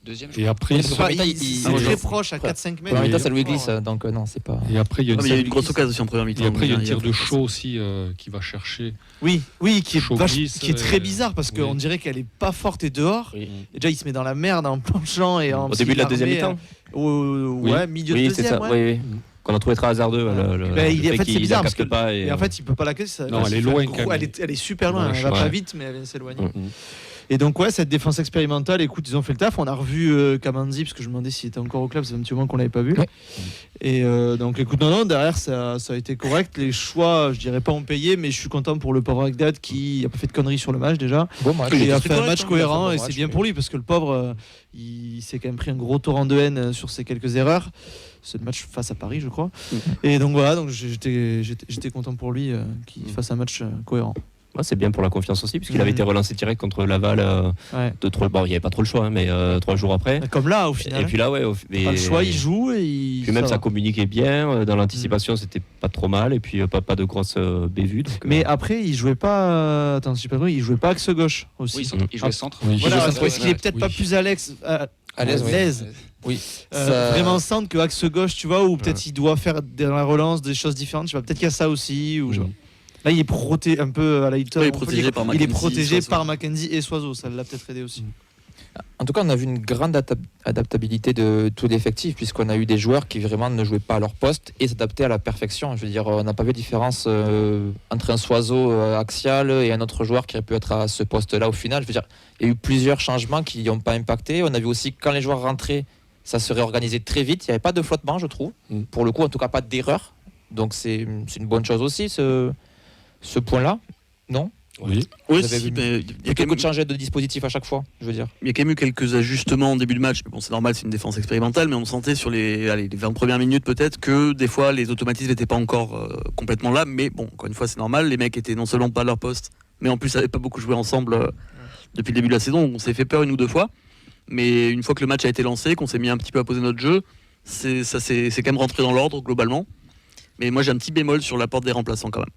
Deuxième. Et après, il est très proche à 4-5 mètres. Première mi-temps, ça lui glisse, donc non, c'est pas. Et après, il y a eu une grosse occasion aussi en première mi-temps. Et après, il y a un tir de chaud aussi qui va chercher. Oui, qui est très bizarre parce qu'on dirait qu'elle est pas forte et dehors. Et déjà, il se met dans la merde en planchant et en. Au début de la deuxième mi-temps. Ouais, milieu de deuxième. Oui. Qu'on a trouvé très hasardeux. C'est bizarre parce que pas. Et en fait, il peut pas la casser. Non, elle est loin quand même. Elle est super loin. Elle va pas vite, mais elle vient s'éloigner. Et donc cette défense expérimentale, écoute, ils ont fait le taf. On a revu Kamanzi parce que je me demandais s'il était encore au club. C'est un petit moment qu'on l'avait pas vu. Et donc écoute, non, derrière ça a été correct. Les choix, je dirais pas ont payé, mais je suis content pour le pauvre Agdad qui a pas fait de conneries sur le match déjà. Il a fait un match cohérent et c'est bien pour lui parce que le pauvre, il s'est quand même pris un gros torrent de haine sur ses quelques erreurs. C'est le match face à Paris, je crois. Et donc voilà, donc j'étais content pour lui qu'il fasse un match cohérent. Ouais, c'est bien pour la confiance aussi, puisqu'il avait été relancé direct contre Laval. Il n'y avait pas trop le choix, mais 3 jours après. Comme là, au final. Et puis là, pas le choix, il joue et puis même ça communiquait bien. Dans l'anticipation, c'était pas trop mal. Et puis pas de grosses bévues. Mais après, il jouait pas. Attends, je sais pas, il jouait pas axe gauche aussi. Oui, il jouait centre. Voilà, est-ce qu'il est peut-être pas plus à l'aise. À l'aise. Oui. Vraiment centre que axe gauche, tu vois, ou peut-être il doit faire dans la relance des choses différentes. Je sais pas, peut-être qu'il y a ça aussi. Ou là, il est protégé un peu à la Hilton. Il est protégé par Mackenzie et Soiseau. Ça l'a peut-être aidé aussi. En tout cas, on a vu une grande adaptabilité de tout l'effectif, puisqu'on a eu des joueurs qui vraiment ne jouaient pas à leur poste et s'adaptaient à la perfection. Je veux dire, on n'a pas vu de différence entre un Soiseau axial et un autre joueur qui aurait pu être à ce poste-là au final. Je veux dire, il y a eu plusieurs changements qui n'ont pas impacté. On a vu aussi quand les joueurs rentraient, ça se réorganisait très vite. Il n'y avait pas de flottement, je trouve. Pour le coup, en tout cas, pas d'erreur. Donc, c'est une bonne chose aussi, ce point-là, non? Oui, mais il y a quelques changements de dispositif à chaque fois, je veux dire. Il y a quand même eu quelques ajustements en début de match. Mais bon, c'est normal, c'est une défense expérimentale, mais on sentait sur les 20 premières minutes peut-être que des fois les automatismes n'étaient pas encore complètement là. Mais bon, encore une fois, c'est normal. Les mecs étaient non seulement pas à leur poste, mais en plus n'avaient pas beaucoup joué ensemble depuis le début de la saison. On s'est fait peur 1 ou 2 fois. Mais une fois que le match a été lancé, qu'on s'est mis un petit peu à poser notre jeu, c'est quand même rentré dans l'ordre globalement. Mais moi j'ai un petit bémol sur l'apport des remplaçants quand même.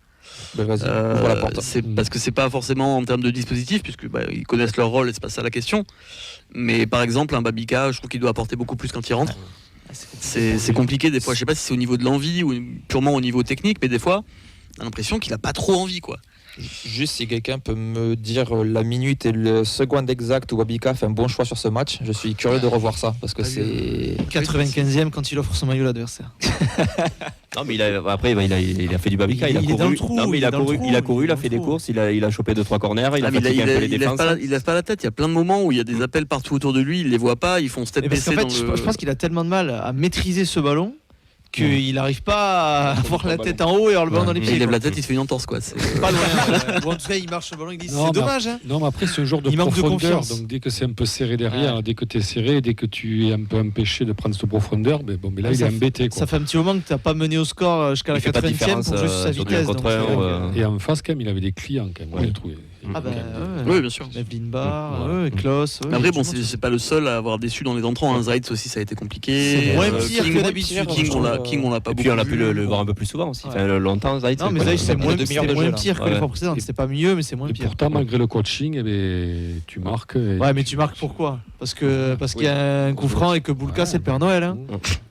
Vas-y, ouvre la porte. C'est parce que c'est pas forcément en termes de dispositif, puisque ils connaissent leur rôle et c'est pas ça la question. Mais par exemple, un Babika, je trouve qu'il doit apporter beaucoup plus quand il rentre. C'est compliqué des fois. Je sais pas si c'est au niveau de l'envie ou purement au niveau technique, mais des fois, on a l'impression qu'il a pas trop envie, quoi. Juste si quelqu'un peut me dire la minute et le seconde exact où Babika fait un bon choix sur ce match, je suis curieux de revoir ça parce que c'est 95e quand il offre son maillot à l'adversaire. Non mais il a fait du Babika, il a couru, il a fait des courses, il a chopé 2-3 corners, il a fatigué un peu les défenses. Il lève pas la tête, il y a plein de moments où il y a des appels partout autour de lui, il les voit pas, ils font step baisser. Je pense qu'il a tellement de mal à maîtriser ce ballon qu'il n'arrive pas à avoir la tête en haut et avoir le ballon dans les pieds. Il lève la tête, il se fait une entorse, quoi. Pas loin. Bon, en tout cas, il marche sur le ballon, il dit c'est dommage. Hein. Non, mais après, c'est un genre de profondeur. Donc, dès que c'est un peu serré derrière, dès que tu es serré, dès que tu es un peu empêché de prendre cette profondeur, mais là, il est embêté. Ça fait un petit moment que tu n'as pas mené au score jusqu'à la 80e pour juste sa vitesse. Et en face, quand même, il avait des clients, quand même. Oui, bien sûr. Evelyne Barr, Klaus. Après, bon, c'est pas le seul à avoir déçu dans les entrants. Zaitz aussi, ça a été compliqué. C'est moins pire que d'habitude. King, on l'a pas beaucoup. Et puis on a pu le voir un peu plus souvent aussi. Longtemps, Zaitz. Non, mais Zaitz, c'est moins pire que les fois précédentes. C'était pas mieux, mais c'est moins pire. Et pourtant, malgré le coaching, tu marques. Ouais, mais tu marques pourquoi ? Parce qu'il y a un coup franc et que Boulka, c'est le Père Noël. Hein.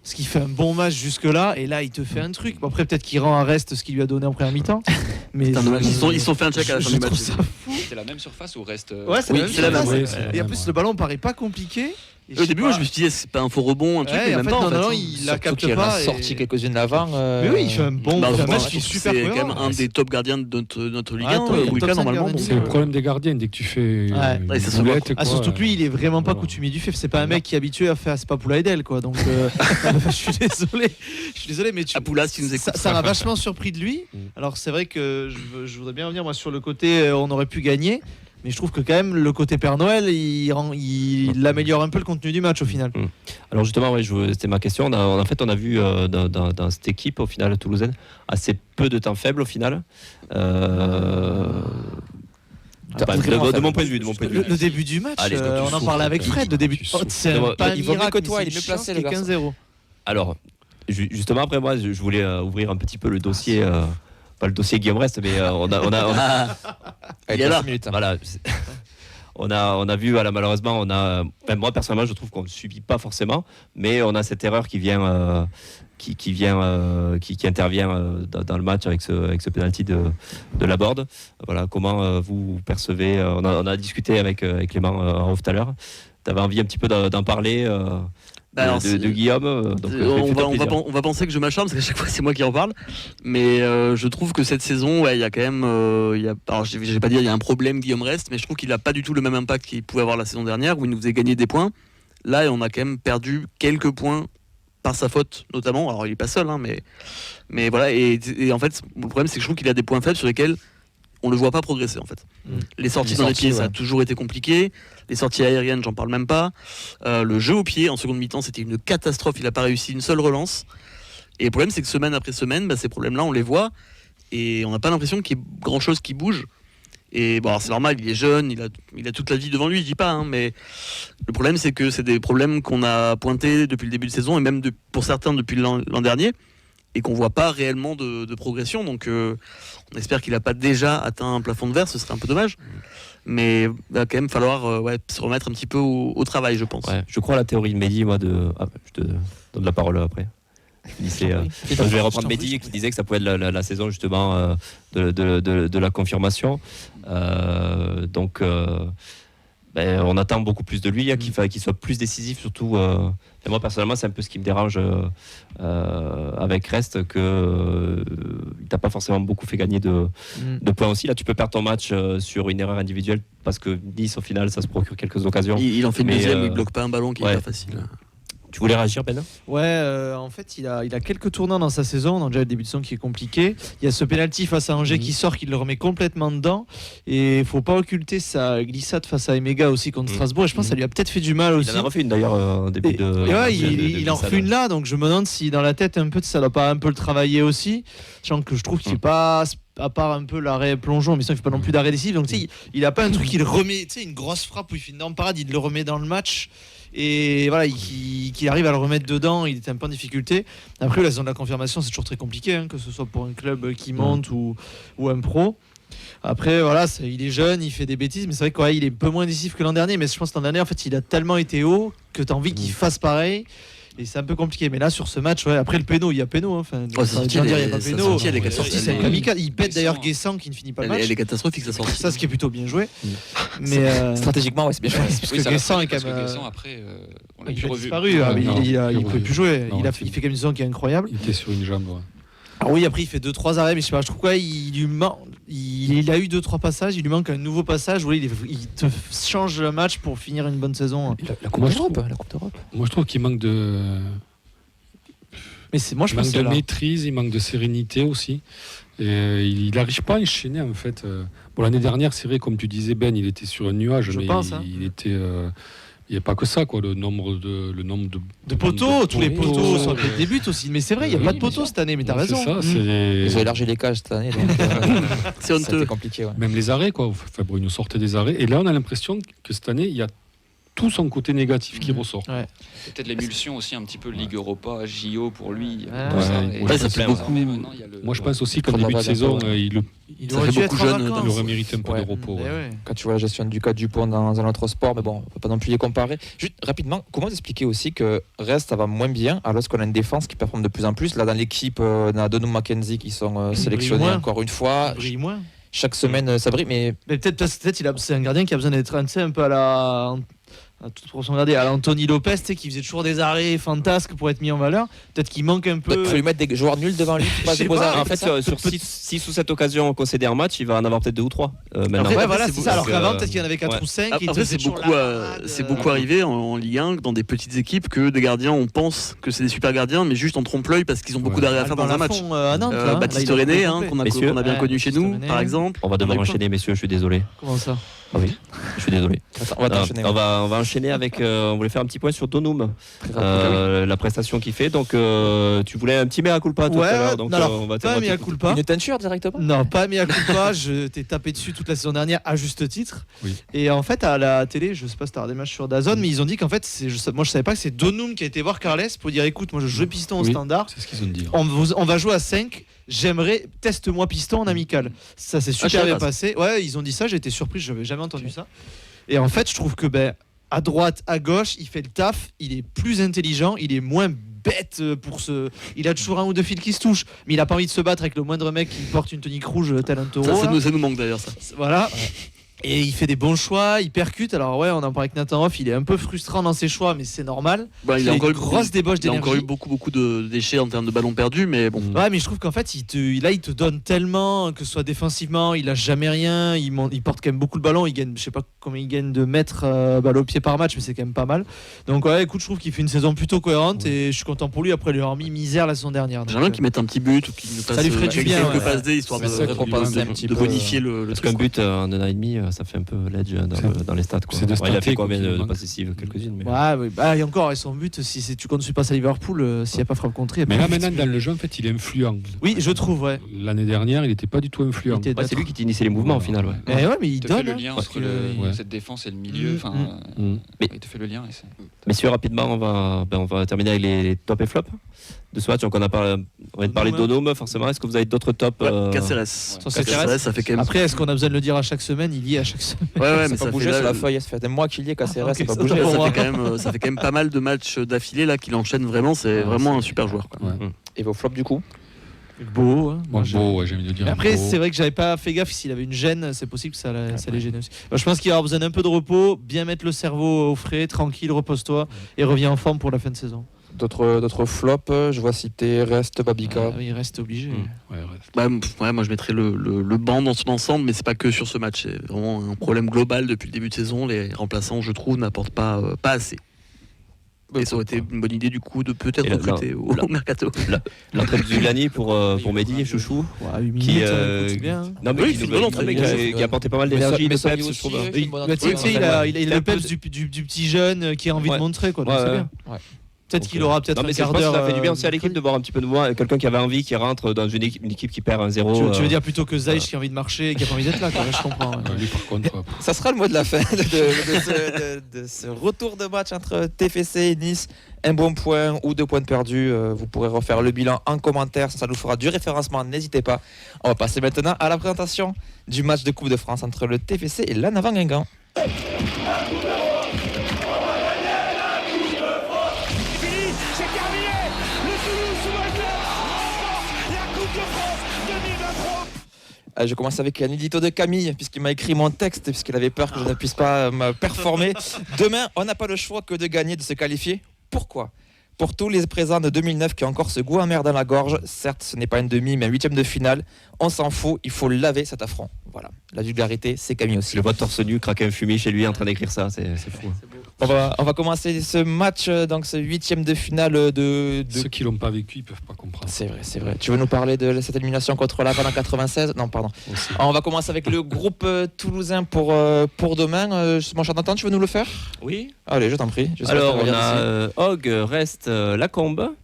Parce qu'il fait un bon match jusque-là, et là, il te fait un truc. Bon, après, peut-être qu'il rend à Reste ce qu'il lui a donné en première mi-temps. Mais ils sont fait un check à la fin du match. C'est la même surface ou Reste Ouais, c'est la même surface. Et en plus, le ballon paraît pas compliqué. Au début, moi, je me suis dit, c'est pas un faux rebond, un truc, mais même pas. Non, il la capte pas. Il a sorti quelques-unes avant. Mais oui, il fait un bon match qui est super cohérent. C'est quand même un des top gardiens de notre Ligue 1, Boulka, normalement. C'est le problème des gardiens, dès que tu fais boulette. Surtout que lui, il est vraiment pas coutumier du fait. C'est pas un mec qui est habitué à faire, c'est pas Poulaïdel, quoi. Donc, je suis désolé, mais Apoula, si nous écoute. Ça m'a vachement surpris de lui. Alors, c'est vrai que je voudrais bien revenir, moi, sur le côté, on aurait pu gagner. Mais je trouve que quand même le côté Père Noël, il améliore un peu le contenu du match au final. Alors justement, c'était ma question. En fait, on a vu dans cette équipe au final toulousaine assez peu de temps faible au final. De mon point de vue. Le début du match, on en parlait avec Fred. Le début, c'est pas un miracle, que toi, il est mieux placé le 15-0. Alors, justement après moi, je voulais ouvrir un petit peu le dossier. Pas le dossier Guillaume Reste, mais on a il y a là. Voilà. On a vu, voilà, malheureusement, moi personnellement, je trouve qu'on ne subit pas forcément, mais on a cette erreur qui vient, qui intervient dans le match avec ce penalty de Laborde. Voilà, comment vous percevez on a discuté avec Clément tout à l'heure. Tu avais envie un petit peu d'en parler. De Guillaume. Donc, on va penser que je m'acharne parce qu'à chaque fois c'est moi qui en parle, mais je trouve que cette saison, il y a quand même, alors je vais pas dire il y a un problème Guillaume Reste, mais je trouve qu'il a pas du tout le même impact qu'il pouvait avoir la saison dernière où il nous faisait gagner des points. Là, on a quand même perdu quelques points par sa faute notamment. Alors il est pas seul, hein, mais voilà. Et en fait, le problème c'est que je trouve qu'il a des points faibles sur lesquels on le voit pas progresser en fait. Les sorties dans les pieds, ça a toujours été compliqué. Les sorties aériennes, j'en parle même pas. Le jeu au pied, en seconde mi-temps, c'était une catastrophe. Il n'a pas réussi une seule relance. Et le problème, c'est que semaine après semaine, ces problèmes-là, on les voit. Et on n'a pas l'impression qu'il y ait grand-chose qui bouge. Et bon, alors c'est normal, il est jeune, il a toute la vie devant lui, je dis pas. Hein, mais le problème, c'est que c'est des problèmes qu'on a pointés depuis le début de saison, et même pour certains depuis l'an dernier, et qu'on voit pas réellement de progression. Donc on espère qu'il n'a pas déjà atteint un plafond de verre, ce serait un peu dommage. Mais il va quand même falloir se remettre un petit peu au travail, je pense. Ouais, je crois à la théorie de Mehdi, moi, je te donne la parole après. Je vais reprendre Mehdi qui disait que ça pouvait être la saison justement de la confirmation. Donc on attend beaucoup plus de lui, qu'il soit plus décisif, surtout. Et moi personnellement, c'est un peu ce qui me dérange avec Reste, que il t'a pas forcément beaucoup fait gagner de points aussi. Là, tu peux perdre ton match sur une erreur individuelle parce que Nice, au final, ça se procure quelques occasions. Il en fait une deuxième, il bloque pas un ballon qui est pas facile. Tu voulais réagir, Ben ? Ouais, en fait, il a quelques tournants dans sa saison. On a déjà le début de saison qui est compliqué. Il y a ce penalty face à Angers qui sort, qui le remet complètement dedans. Et il faut pas occulter sa glissade face à Emega aussi contre Strasbourg. Et je pense que ça lui a peut-être fait du mal aussi. Il en a refait une d'ailleurs en début de. Et ouais, il en refait une là. Donc je me demande si dans la tête un peu ça doit pas un peu le travailler aussi. Sachant que je trouve qu'il est pas, à part un peu l'arrêt plongeon, mais ça il fait pas non plus d'arrêt décisif. Donc tu sais, il a pas un truc qu'il remet, tu sais, une grosse frappe où il fait une énorme parade, il le remet dans le match. Et voilà, qu'il arrive à le remettre dedans, il était un peu en difficulté. Après, la zone de la confirmation, c'est toujours très compliqué, hein, que ce soit pour un club qui monte ou un pro. Après, voilà, il est jeune, il fait des bêtises, mais c'est vrai qu'il est un peu moins décisif que l'an dernier. Mais je pense que l'an dernier, en fait, il a tellement été haut que tu as envie qu'il fasse pareil. Et c'est un peu compliqué. Mais là, sur ce match, après le péno, il y a péno. Enfin, il n'y a pas péno. C'est kamikaze. Il pète d'ailleurs Guessant qui ne finit pas le match. Elle est catastrophique, ça sortie. Ça, ce qui est plutôt bien joué. Mais stratégiquement, c'est bien joué. Parce que Guessant est quand même. Guessant, après, on l'a il a revu. disparu. Il ne pouvait plus jouer. Il fait quand même une saison qui est incroyable. Il était sur une jambe. Alors oui, après il fait 2-3 arrêts, mais je sais pas, je trouve quoi, il a eu 2-3 passages, il lui manque un nouveau passage où il te change le match pour finir une bonne saison. La Coupe d'Europe. Moi je trouve qu'il manque de maîtrise, il manque de sérénité aussi. Et il n'arrive pas à enchaîner en fait. Bon, l'année dernière, c'est vrai, comme tu disais Ben, il était sur un nuage, il était il n'y a pas que ça, quoi, le nombre de poteaux, tous les poteaux sont des buts aussi. Mais c'est vrai, il n'y a pas de poteaux cette année, mais tu as raison. Ils ont élargi les cages cette année, donc c'est honteux. Compliqué. Ouais. Même les arrêts, quoi. Enfin, Bruno sortait des arrêts. Et là, on a l'impression que cette année, il y a tout son côté négatif qui ressort. Ouais. C'est peut-être l'émulsion aussi un petit peu Ligue Europa, JO pour lui. Ça fait beaucoup. Moi, je pense aussi qu'en début de saison, il aurait dû être jeune. Il aurait mérité un peu de repos. Quand tu vois la gestion du cas du pont dans un autre sport, mais bon, on ne peut pas non plus les comparer. Juste rapidement, comment expliquer aussi que Rest ça va moins bien alors qu'on a une défense qui performe de plus en plus. Là, dans l'équipe, on a Donoum Mackenzie qui sont sélectionnés encore une fois. Brille moins. Chaque semaine, ça brille, mais peut-être c'est un gardien qui a besoin d'être un peu à toute proportion gardée, à l'Anthony Lopez, qui faisait toujours des arrêts fantasques pour être mis en valeur. Peut-être qu'il manque un peu. Il faut lui mettre des joueurs nuls devant lui. En fait, sur 6 ou 7 occasions concédées en match, il va en avoir peut-être 2 ou 3. Après, voilà, c'est ça. Alors qu'avant, peut-être qu'il y en avait 4 ou 5. Après, c'est beaucoup arrivé en Ligue 1 dans des petites équipes que des gardiens, on pense que c'est des super gardiens, mais juste on trompe l'œil parce qu'ils ont beaucoup d'arrêts à faire dans un match. Baptiste René, qu'on a bien connu chez nous, par exemple. On va devoir enchaîner, messieurs, je suis désolé. Comment ça? Ah oui, je suis désolé. On va enchaîner avec. On voulait faire un petit point sur Donoum, la prestation qu'il fait. Donc, tu voulais un petit mea culpa tout à l'heure. Donc, on va pas mea culpa. Une teinture directement? Non, pas mea culpa. Je t'ai tapé dessus toute la saison dernière à juste titre. Oui. Et en fait, à la télé, je sais pas si t'as des matchs sur DAZN, mais ils ont dit qu'en fait, moi je savais pas que c'est Donoum qui a été voir Carles pour dire écoute, moi je joue piston au standard. C'est ce qu'ils ont dit. On va jouer à 5. J'aimerais, teste-moi piston en amical. Ça s'est super bien passé. Ouais, ils ont dit ça, j'ai été surpris, je n'avais jamais entendu ça. Et en fait, je trouve que à droite, à gauche, il fait le taf, il est plus intelligent, il est moins bête pour se. Il a toujours un ou deux fils qui se touchent, mais il a pas envie de se battre avec le moindre mec qui porte une tunique rouge tel un taureau. Ça nous manque d'ailleurs, ça. Voilà. Et il fait des bons choix, il percute. Alors ouais, on en parlait avec Nathan Hoff, il est un peu frustrant dans ses choix, mais c'est normal. Il a encore une grosse débauche d'énergie. Il a encore eu beaucoup de déchets en termes de ballons perdus, mais bon. Ouais, mais je trouve qu'en fait, il te donne tellement, que ce soit défensivement, il lâche jamais rien, il porte quand même beaucoup le ballon, il gagne, je sais pas combien il gagne de mètres balle au pied par match, mais c'est quand même pas mal. Donc ouais, écoute, je trouve qu'il fait une saison plutôt cohérente et je suis content pour lui. Après, il lui a remis misère la saison dernière. J'aimerais bien qu'il mette un petit but ou qu'il nous passe quelques passes D histoire de bonifier le truc. Parce qu'un but en 1 an et demi, ça fait un peu l'aide dans les stats. C'est de il a fait combien de passes décisives? Quelques-unes. Et encore, et son but, si tu comptes pas à Liverpool, s'il n'y a pas frappe contrée. Mais là maintenant dans le jeu, en fait, il est influent. Oui, je trouve, ouais. L'année dernière, il n'était pas du tout influent. C'est lui qui t'initie les mouvements au final. Mais il te donne fait le lien entre cette défense et le milieu. Il te fait le lien. Messieurs, rapidement, on va terminer avec les top et flop de ce match. Donc on va parler de Donoum forcément. Est-ce que vous avez d'autres tops? Caceres, ça fait quand même. Après, est-ce qu'on a besoin de le dire à chaque semaine? Il y est à chaque semaine. Ouais, mais ça bouge sur la feuille. Ça fait des mois qu'il y est Caceres. Ça fait quand même pas mal de matchs d'affilée là qu'il enchaîne vraiment. C'est vraiment un super joueur. Et vos flops du coup? Beau, j'ai envie de dire. Après, c'est vrai que j'avais pas fait gaffe. S'il avait une gêne, c'est possible que ça les gêne aussi. Je pense qu'il va avoir besoin d'un peu de repos, bien mettre le cerveau au frais, tranquille, repose-toi et reviens en forme pour la fin de saison. D'autres flops, je vois citer Rest, Babika. Il reste obligé. Moi je mettrais le banc dans son ensemble, mais c'est pas que sur ce match. C'est vraiment un problème global depuis le début de saison. Les remplaçants, je trouve, n'apportent pas assez. Et ça aurait été une bonne idée du coup de peut-être recruter au mercato. L'entrée de Zulani pour Mehdi, chouchou, qui a apporté pas mal d'énergie, de peps, je trouve. Il a le peps du petit jeune qui a envie de montrer, quoi. Donc c'est bien. Peut-être qu'il aura peut-être Non, mais un je quart pense que d'heure. ça fait du bien aussi à l'équipe de voir un petit peu de moi, quelqu'un qui avait envie, qui rentre dans une équipe qui perd 1-0. Tu veux dire plutôt que Zaïch qui a envie de marcher et qui a pas envie d'être là, quoi. Je comprends. Ouais. Lui, par contre, Ça sera le mot de la fin de ce retour de match entre TFC et Nice. Un bon point ou 2 points de perdus. Vous pourrez refaire le bilan en commentaire. Ça nous fera du référencement. N'hésitez pas. On va passer maintenant à la présentation du match de Coupe de France entre le TFC et la Navan-Guingamp. Je commence avec un édito de Camille, puisqu'il m'a écrit mon texte, puisqu'il avait peur que je ne puisse pas me performer. Demain, on n'a pas le choix que de gagner, de se qualifier. Pourquoi ? Pour tous les présents de 2009 qui ont encore ce goût amer dans la gorge, certes, ce n'est pas une demi, mais un 8e de finale. On s'en fout, il faut laver cet affront. Voilà, la vulgarité, c'est Camille aussi. Je le vois torse nu, craquer un fumier chez lui en train d'écrire ça, c'est fou. On va commencer ce match, donc ce 8e de finale de... Ceux qui l'ont pas vécu, ils peuvent pas comprendre. C'est vrai. Tu veux nous parler de cette élimination contre Laval en 96 ? Non, pardon. Aussi. Alors, on va commencer avec le groupe toulousain pour demain. Mon cher Nathan, tu veux nous le faire ? Oui. Allez, je t'en prie. Alors, on a Hogg, Rest, Lacombe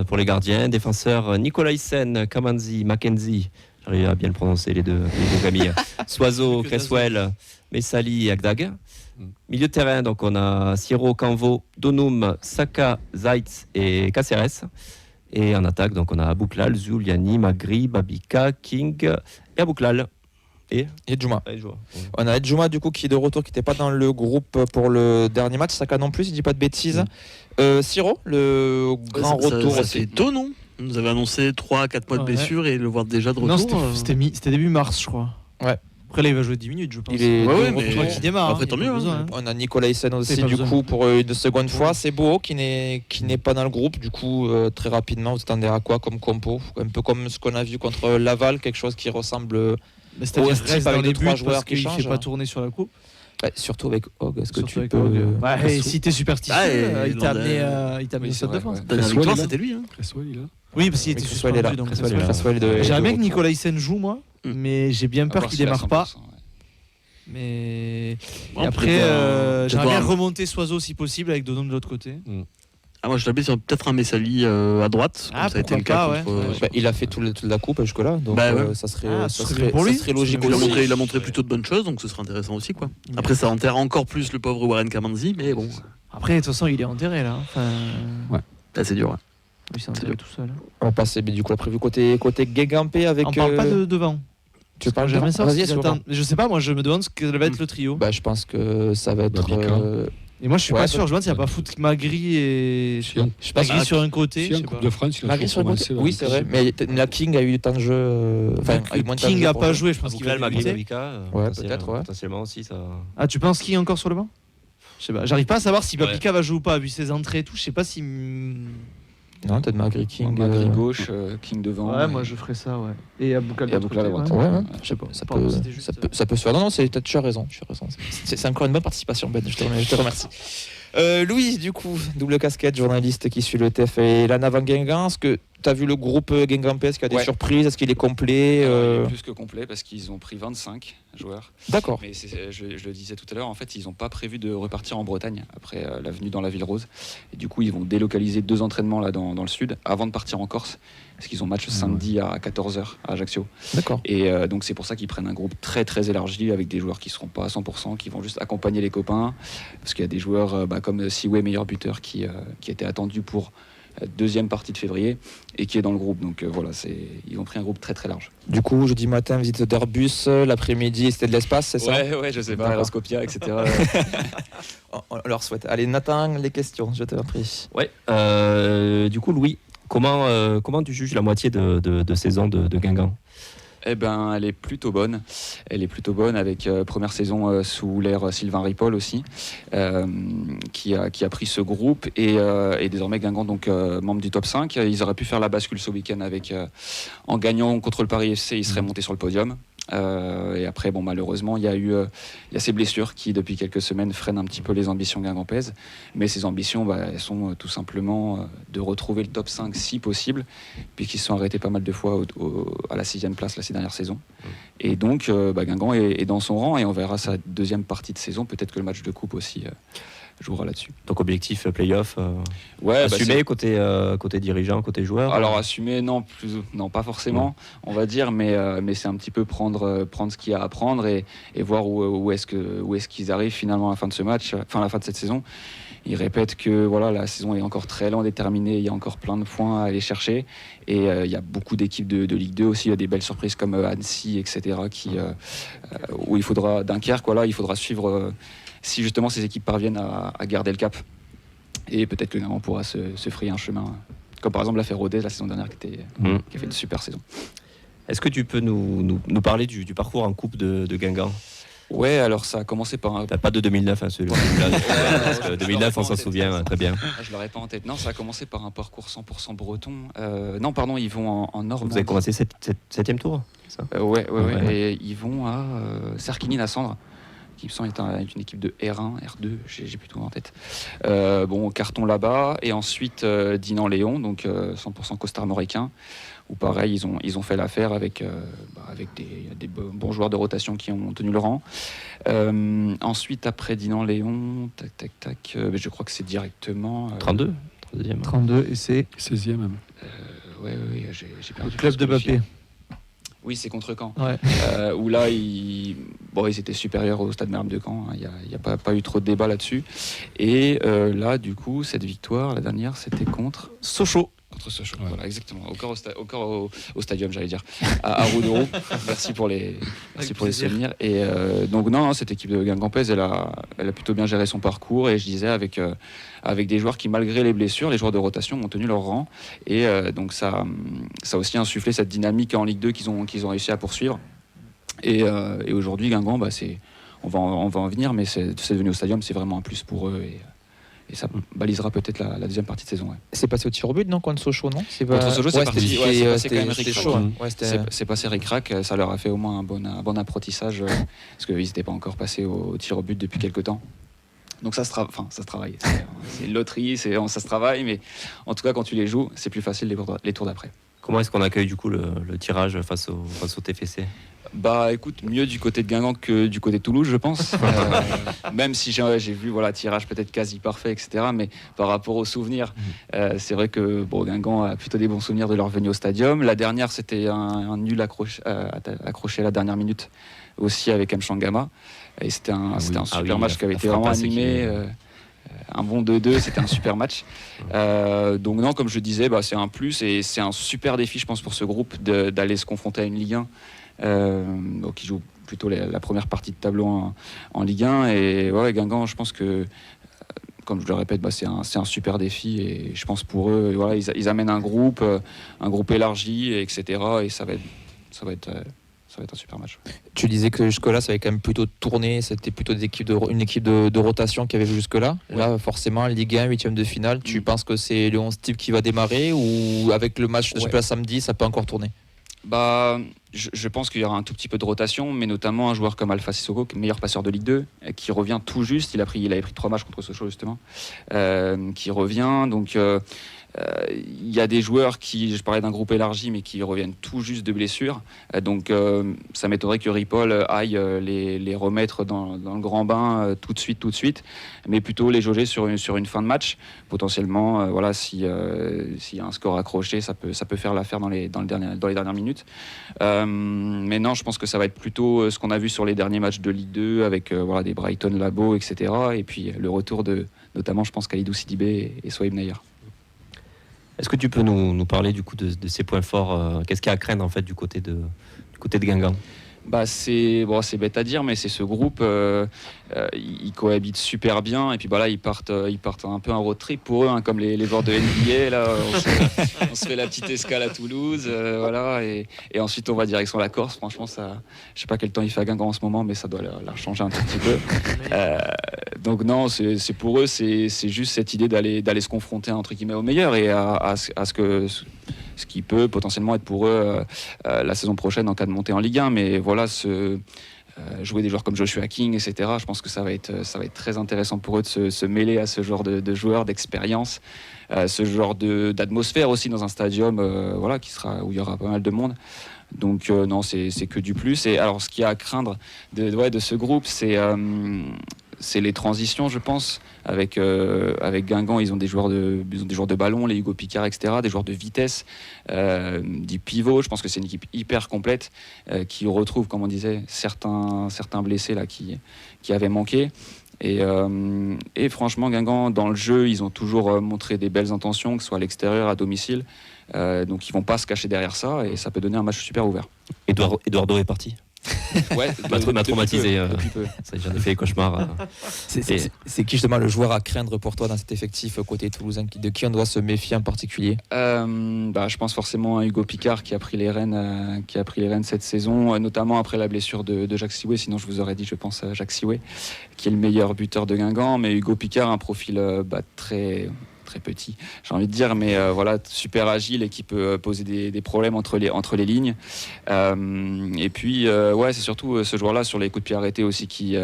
pour les gardiens, défenseurs Nicolaisen, Kamanzi, Mackenzie. J'arrive à bien le prononcer, les deux Camille. Soiseau, Cresswell, Messali et Agdag. Milieu de terrain, donc on a Siro, Canvo, Donum, Saka, Zaitz et Caceres. Et en attaque, donc on a Abouklal, Zuliani, Magri, Babika, King et Abouklal. Et Djouma. On a Djouma du coup qui est de retour, qui n'était pas dans le groupe pour le dernier match. Saka non plus, si je dis pas de bêtises. Siro, le grand retour ça aussi. fait tôt, non ? Vous avez annoncé 3-4 mois de blessure et le voir déjà de retour. Non, c'était début mars, je crois. Ouais. Après là, il va jouer 10 minutes, je pense. Il est mais qui démarre. Après, tant mieux. On a Nicolaisen aussi du coup pour une seconde fois. C'est Beau qui n'est pas dans le groupe. Du coup, très rapidement, vous attendez à quoi comme compo ? Un peu comme ce qu'on a vu contre Laval, quelque chose qui ressemble c'est-à-dire reste dans les buts parce qu'il changent. ne fait pas tourner sur la coupe. Surtout avec Hogg, est-ce que surtout tu peux... et si t'es superstitieux, il t'a amené au Stade de France. C'était lui. Cresswell, il est là. Oui, parce qu'il était suspendu. J'aimerais bien que Nicolaisen joue, moi, mais j'ai bien peur qu'il démarre pas. Mais après, j'aimerais bien remonter Soiseau si possible avec Donum de l'autre côté. Moi je t'appelle sur peut-être un Messali à droite, comme ça a été le cas contre... il a fait toute la coupe jusque-là, donc ça serait logique aussi. Il a montré plutôt de bonnes choses, donc ce serait intéressant aussi, quoi. Après ça enterre encore plus le pauvre Warren Kamanzi, mais bon. Après de toute façon il est enterré là. C'est dur. Il s'est enterré tout seul. On va passer du coup la prévue côté Guingampé avec... On parle pas de devant. Tu parles jamais ça. Vas-y, je sais pas, moi je me demande ce que va être le trio. Je pense que ça va être... Et moi je suis pas sûr, je me demande s'il n'y a pas foutre Magri et... Magri sur un côté. Si, en Coupe de France, il a Magri sur un côté. Oui, c'est vrai, mais la King a eu temps de jeu... King a pas joué, je pense qu'il va Magri, Babika. Ouais, peut-être, potentiellement aussi ça... Ah, tu penses qu'il est encore sur le banc ? Je sais pas, j'arrive pas à savoir si Babika va jouer ou pas, vu ses entrées et tout, je sais pas si... Non, peut-être Magri King. Magri gauche, King devant. Ouais, moi je ferais ça, ouais. Et Abouklal à droite. Ouais, je sais pas. Ça peut se faire. Non, tu as raison. C'est encore une bonne participation, Ben. Je te remercie. Louis, du coup, double casquette, journaliste qui suit le TF et la Navan-Guingamp. Est-ce que tu as vu le groupe Guingampais ? Est-ce qu'il y a des surprises ? Est-ce qu'il est complet ? Il est plus que complet parce qu'ils ont pris 25 joueurs. D'accord. Mais je le disais tout à l'heure, en fait, ils n'ont pas prévu de repartir en Bretagne après la venue dans la Ville Rose. Et du coup, ils vont délocaliser 2 entraînements là dans le sud avant de partir en Corse. Parce qu'ils ont match samedi à 14h à Ajaccio. D'accord. Et donc c'est pour ça qu'ils prennent un groupe très très élargi avec des joueurs qui ne seront pas à 100%, qui vont juste accompagner les copains. Parce qu'il y a des joueurs comme Siwe, meilleur buteur, qui était attendu pour deuxième partie de février et qui est dans le groupe. Donc voilà, ils ont pris un groupe très très large. Du coup, jeudi matin, visite d'Airbus, l'après-midi, c'était de l'espace, c'est ça ? Ouais, je sais pas, Aeroscopia, etc. On leur souhaite. Allez, Nathan, les questions, je te prie. Ouais, du coup, Louis, comment tu juges la moitié de saison de Guingamp ? Eh ben, elle est plutôt bonne. Elle est plutôt bonne avec première saison sous l'ère Sylvain Ripoll aussi, qui a pris ce groupe et désormais Guingamp donc membre du top 5. Ils auraient pu faire la bascule ce week-end avec en gagnant contre le Paris FC, ils seraient montés sur le podium. Et après, malheureusement, il y a ces blessures qui, depuis quelques semaines, freinent un petit peu les ambitions guingampaises. Mais ces ambitions, elles sont tout simplement de retrouver le top 5 si possible, puisqu'ils se sont arrêtés pas mal de fois à la 6e place ces dernières saisons. Et donc, Guingamp est dans son rang et on verra sa deuxième partie de saison. Peut-être que le match de coupe aussi jouera là-dessus. Donc objectif play-off, Ouais, assumé côté dirigeant, côté joueur. Alors assumer, non, pas forcément, on va dire, mais c'est un petit peu prendre ce qu'il y a à prendre et voir où est-ce qu'ils arrivent finalement à la fin de ce match, enfin à la fin de cette saison. Ils répètent que voilà, la saison est encore très lente et terminée, il y a encore plein de points à aller chercher et il y a beaucoup d'équipes de Ligue 2 aussi, il y a des belles surprises comme Annecy, etc. Où il faudra, Dunkerque, voilà, il faudra suivre si justement ces équipes parviennent à garder le cap. Et peut-être que Guingamp pourra se frayer un chemin, comme par exemple l'affaire Rodez la saison dernière qui a fait une super saison. Est-ce que tu peux nous parler du parcours en coupe de Guingamp ? Ouais, alors ça a commencé par un... T'as pas de 2009, celui-là. Parce que 2009, on s'en souvient très bien. Je l'aurais pas en tête. Non, ça a commencé par un parcours 100% breton. Non, pardon, ils vont en Normandie. Vous avez commencé 7e tour, c'est ça ? Ouais. Et ils vont à Serquigny-la-Cendre, qui me semble être une équipe de R1, R2, j'ai plus tout en tête. Carton là-bas. Et ensuite, Dinan-Léon, donc 100% costarmoricain, où pareil, ils ont fait l'affaire avec des bons joueurs de rotation qui ont tenu le rang. Ensuite, après Dinan-Léon, je crois que c'est directement... 32 et c'est 16e même. Ouais, j'ai perdu. Le club de Mbappé. Oui, c'est contre Caen. Ouais. Où là, ils étaient supérieurs au Stade Merlin de Caen. Il n'y a pas eu trop de débat là-dessus. Et là, du coup, cette victoire, la dernière, c'était contre Sochaux. Contre Sochaux, voilà, exactement. Encore au stadium, j'allais dire. À Roudourou. Merci pour les souvenirs. Et donc, non, cette équipe de Guingampais, elle a plutôt bien géré son parcours. Et je disais, avec des joueurs qui, malgré les blessures, les joueurs de rotation ont tenu leur rang. Et donc, ça a aussi insufflé cette dynamique en Ligue 2 qu'ils ont réussi à poursuivre. Et aujourd'hui, Guingamp, on va en venir, mais c'est devenu au stadium, c'est vraiment un plus pour eux. Et ça balisera peut-être la deuxième partie de saison. Ouais. C'est passé au tir au but, non, contre Sochaux, non Contre Sochaux, c'est parti. C'est passé quand même c'était chaud. C'est passé ric-rac. Ça leur a fait au moins un bon apprentissage parce qu'ils n'étaient pas encore passés au tir au but depuis quelques temps. Donc ça se travaille. C'est une loterie, ça se travaille, mais en tout cas, quand tu les joues, c'est plus facile les tours d'après. Comment est-ce qu'on accueille du coup le tirage face au TFC ? Écoute, mieux du côté de Guingamp que du côté de Toulouse, je pense. Même si j'ai vu tirage peut-être quasi parfait, etc. Mais par rapport aux souvenirs, c'est vrai que Guingamp a plutôt des bons souvenirs de leur venue au stadium. La dernière, c'était un nul accroché à la dernière minute, aussi avec Mchangama. Et c'était un super match qui avait été vraiment animé. Un bon 2-2, c'était un super match. Donc non, comme je disais, c'est un plus et c'est un super défi, je pense, pour ce groupe d'aller se confronter à une Ligue 1 qui joue plutôt la première partie de tableau en Ligue 1. Et Guingamp, je pense que, comme je le répète, c'est un super défi et je pense pour eux, ils amènent un groupe élargi, etc. Et ça va être un super match. Tu disais que jusque-là, ça avait quand même plutôt tourné. C'était plutôt une équipe de rotation qui avait vu jusque-là. Ouais. Là, forcément, Ligue 1, 8e de finale, tu penses que c'est le 11 type qui va démarrer ou avec le match de championnat samedi, ça peut encore tourner ? Je pense qu'il y aura un tout petit peu de rotation, mais notamment un joueur comme Alpha Sissoko, meilleur passeur de Ligue 2, qui revient tout juste. Il avait pris 3 matchs contre Sochaux, justement, qui revient. Donc... il y a des joueurs je parlais d'un groupe élargi, mais qui reviennent tout juste de blessures. Donc ça m'étonnerait que Ripoll aille les remettre dans le grand bain tout de suite, mais plutôt les jauger sur une fin de match. Potentiellement, s'il y a un score accroché, ça peut faire l'affaire dans les dernières minutes. Mais non, je pense que ça va être plutôt ce qu'on a vu sur les derniers matchs de Ligue 2 avec des Brighton, Labo, etc. Et puis le retour notamment, je pense, Khalidou Sidibé et Sohaib Nayar. Est-ce que tu peux nous parler du coup de ces points forts Qu'est-ce qu'il y a à craindre en fait du côté de Guingamp ? C'est bête à dire, mais c'est ce groupe, ils cohabitent super bien et puis ils partent un peu en road trip pour eux, comme les joueurs de NBA là. On se fait la petite escale à Toulouse, et ensuite on va direction la Corse. Franchement, ça, je sais pas quel temps il fait à Guingamp en ce moment, mais ça doit leur changer un tout petit peu. Donc non, c'est pour eux, c'est juste cette idée d'aller se confronter entre guillemets au meilleur et à ce qui peut potentiellement être pour eux la saison prochaine en cas de montée en Ligue 1. Mais jouer des joueurs comme Joshua King, etc. Je pense que ça va être très intéressant pour eux de se mêler à ce genre de joueurs, d'expérience, ce genre d'atmosphère aussi dans un stadium où il y aura pas mal de monde. Donc non, c'est que du plus. Et alors ce qu'il y a à craindre de ce groupe, c'est c'est les transitions, je pense. Avec Guingamp, ils ont des joueurs de ballon, les Hugo Picard, etc., des joueurs de vitesse, du pivot. Je pense que c'est une équipe hyper complète qui retrouve, comme on disait, certains blessés là qui avaient manqué. Et franchement, Guingamp, dans le jeu, ils ont toujours montré des belles intentions, que ce soit à l'extérieur, à domicile. Donc ils vont pas se cacher derrière ça et ça peut donner un match super ouvert. Eduardo est parti. Ouais, m'a traumatisé. Depuis peu. J'en ai fait des cauchemars. C'est qui justement le joueur à craindre pour toi dans cet effectif côté toulousain, de qui on doit se méfier en particulier? Je pense forcément à Hugo Picard qui a pris les rênes cette saison, notamment après la blessure de Jacques Sioué. Sinon je vous aurais dit, je pense à Jacques Sioué, qui est le meilleur buteur de Guingamp. Mais Hugo Picard a un profil très petit, j'ai envie de dire, mais super agile et qui peut poser des problèmes entre les lignes. Et puis, c'est surtout ce joueur-là sur les coups de pied arrêtés aussi qui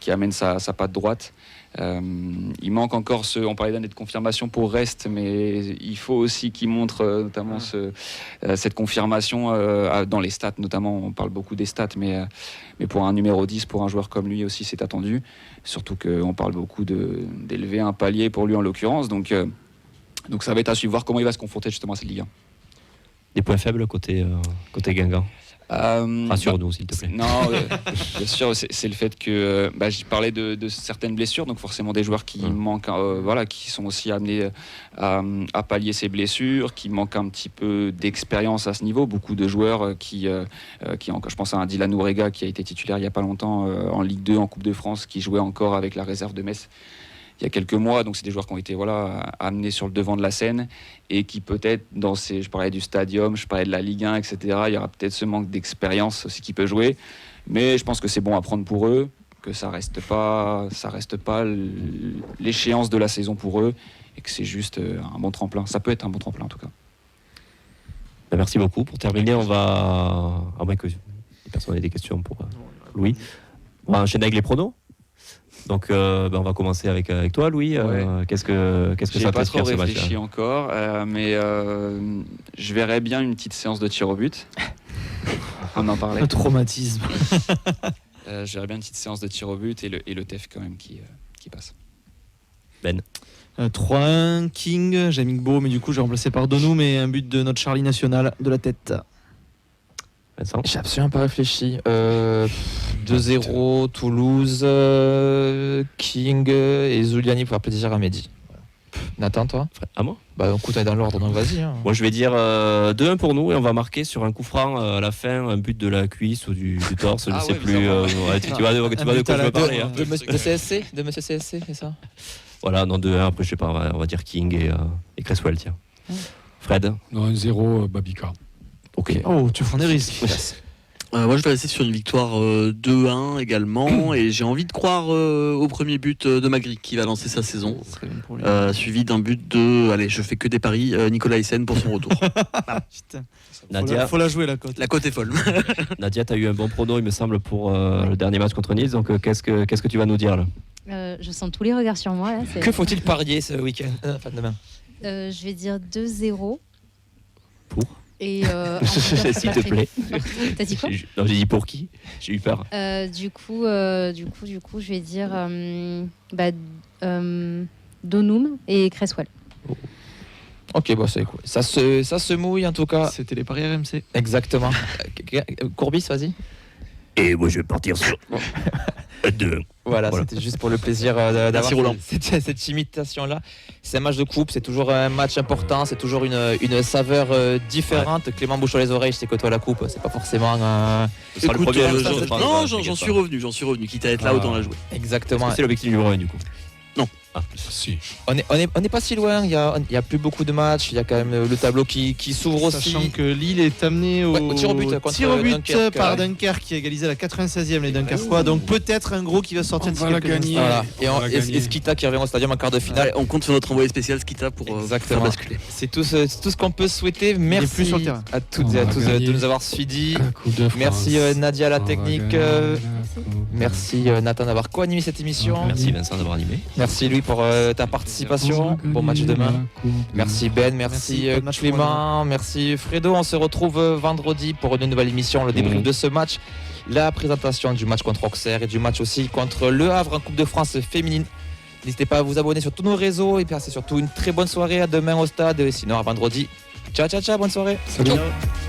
amène sa patte droite. Il manque encore on parlait d'année de confirmation pour Rest, mais il faut aussi qu'il montre notamment cette confirmation dans les stats, notamment. On parle beaucoup des stats, mais pour un numéro 10, pour un joueur comme lui aussi, c'est attendu. Surtout qu'on parle beaucoup d'élever un palier pour lui en l'occurrence. Donc ça va être à suivre, voir comment il va se confronter justement à cette Ligue 1. Des points faibles côté Guingamp. Rassure-nous s'il te plaît. Non, bien sûr, c'est le fait que j'ai parlé de certaines blessures, donc forcément des joueurs qui manquent, qui sont aussi amenés à pallier ces blessures, qui manquent un petit peu d'expérience à ce niveau. Beaucoup de joueurs qui je pense à un Dylan Ourega qui a été titulaire il n'y a pas longtemps en Ligue 2, en Coupe de France, qui jouait encore avec la réserve de Metz il y a quelques mois. Donc c'est des joueurs qui ont été amenés sur le devant de la scène et qui peut-être je parlais du Stadium, je parlais de la Ligue 1, etc. Il y aura peut-être ce manque d'expérience aussi qui peut jouer, mais je pense que c'est bon à prendre pour eux, que ça reste pas l'échéance de la saison pour eux et que c'est juste un bon tremplin. Ça peut être un bon tremplin en tout cas. Merci beaucoup. Pour terminer, on va, à moins que personne n'ait des questions pour Louis, on va enchaîner avec les pronos. Donc on va commencer avec toi, Louis. Qu'est-ce que ça t'inspire ce match? J'ai pas trop réfléchi encore, mais je verrais bien une petite séance de tir au but. On en parlait. Un traumatisme. Je verrais bien une petite séance de tir au but et le TEF quand même qui passe. Ben. 3-1 King, j'ai mis Beau, mais du coup j'ai remplacé par Donou, mais un but de notre Charlie national de la tête. J'ai absolument pas réfléchi. 2-0 Toulouse, King et Zuliani pour faire plaisir à Mehdi. Nathan, toi? À moi? Écoute, on est dans l'ordre, donc vas-y. Moi, je vais dire 2-1 pour nous et on va marquer sur un coup franc à la fin, un but de la cuisse ou du torse, je sais plus. Tu vois de quoi je veux parler. De CSC, de Monsieur CSC, c'est ça? Voilà, non, 2-1, après je sais pas, on va dire King et Cresswell, tiens. Fred? Non, 1-0 Babica. Ok. Oh, tu prends des risques. Moi, je vais rester sur une victoire 2-1 également, et j'ai envie de croire au premier but de Magritte qui va lancer sa saison, suivi d'un but de, allez, je fais que des paris, Nicolas Hyssen pour son retour. Putain. Nadia, faut la jouer la cote. La cote est folle. Nadia, tu as eu un bon prono, il me semble, pour le dernier match contre Nice, donc qu'est-ce que tu vas nous dire là? Je sens tous les regards sur moi là. Que faut-il parier ce week-end, demain? Je vais dire 2-0. Pour Et s'il te plaît. T'as dit quoi? Non, j'ai dit pour qui? J'ai eu peur. Du coup, je vais dire Donum et Cresswell. Ok, c'est cool. Ça se mouille en tout cas. C'était les paris RMC. Exactement. Courbis, vas-y. Et moi, je vais partir sur 2. Voilà, c'était juste pour le plaisir d'avoir cette imitation-là. C'est un match de coupe, c'est toujours un match important, c'est toujours une saveur différente. Ouais. Clément bouche les oreilles, je sais que toi la coupe, c'est pas forcément Écoute, non, j'en suis revenu, quitte à être là, autant la jouer. Exactement. C'est l'objectif numéro 1 du coup. Non. Si. On est pas si loin, il y a plus beaucoup de matchs, il y a quand même le tableau qui s'ouvre aussi. Sachant que Lille est amené au tir au but par Dunkerque qui a égalisé à la 96e les Dunkerquois, donc peut-être un gros qui va sortir d'ici quelques instants. Voilà. Et Skita qui revient au stadium en quart de finale. On compte sur notre envoyé spécial Skita pour faire basculer. C'est tout ce qu'on peut souhaiter. Merci plus sur le terrain. À toutes et à tous de nous avoir suivis. Merci Nadia à la technique. Merci Nathan d'avoir co-animé cette émission. Merci Vincent d'avoir animé. Merci Louis pour ta participation. Bon match demain. Merci Ben, merci Merci, bon match Clément, merci Fredo. On se retrouve vendredi pour une nouvelle émission, le débrief de ce match. La présentation du match contre Auxerre et du match aussi contre Le Havre en Coupe de France féminine. N'hésitez pas à vous abonner sur tous nos réseaux et passer surtout une très bonne soirée. À demain au stade et sinon à vendredi. Ciao, ciao, ciao, bonne soirée. Salut. Ciao.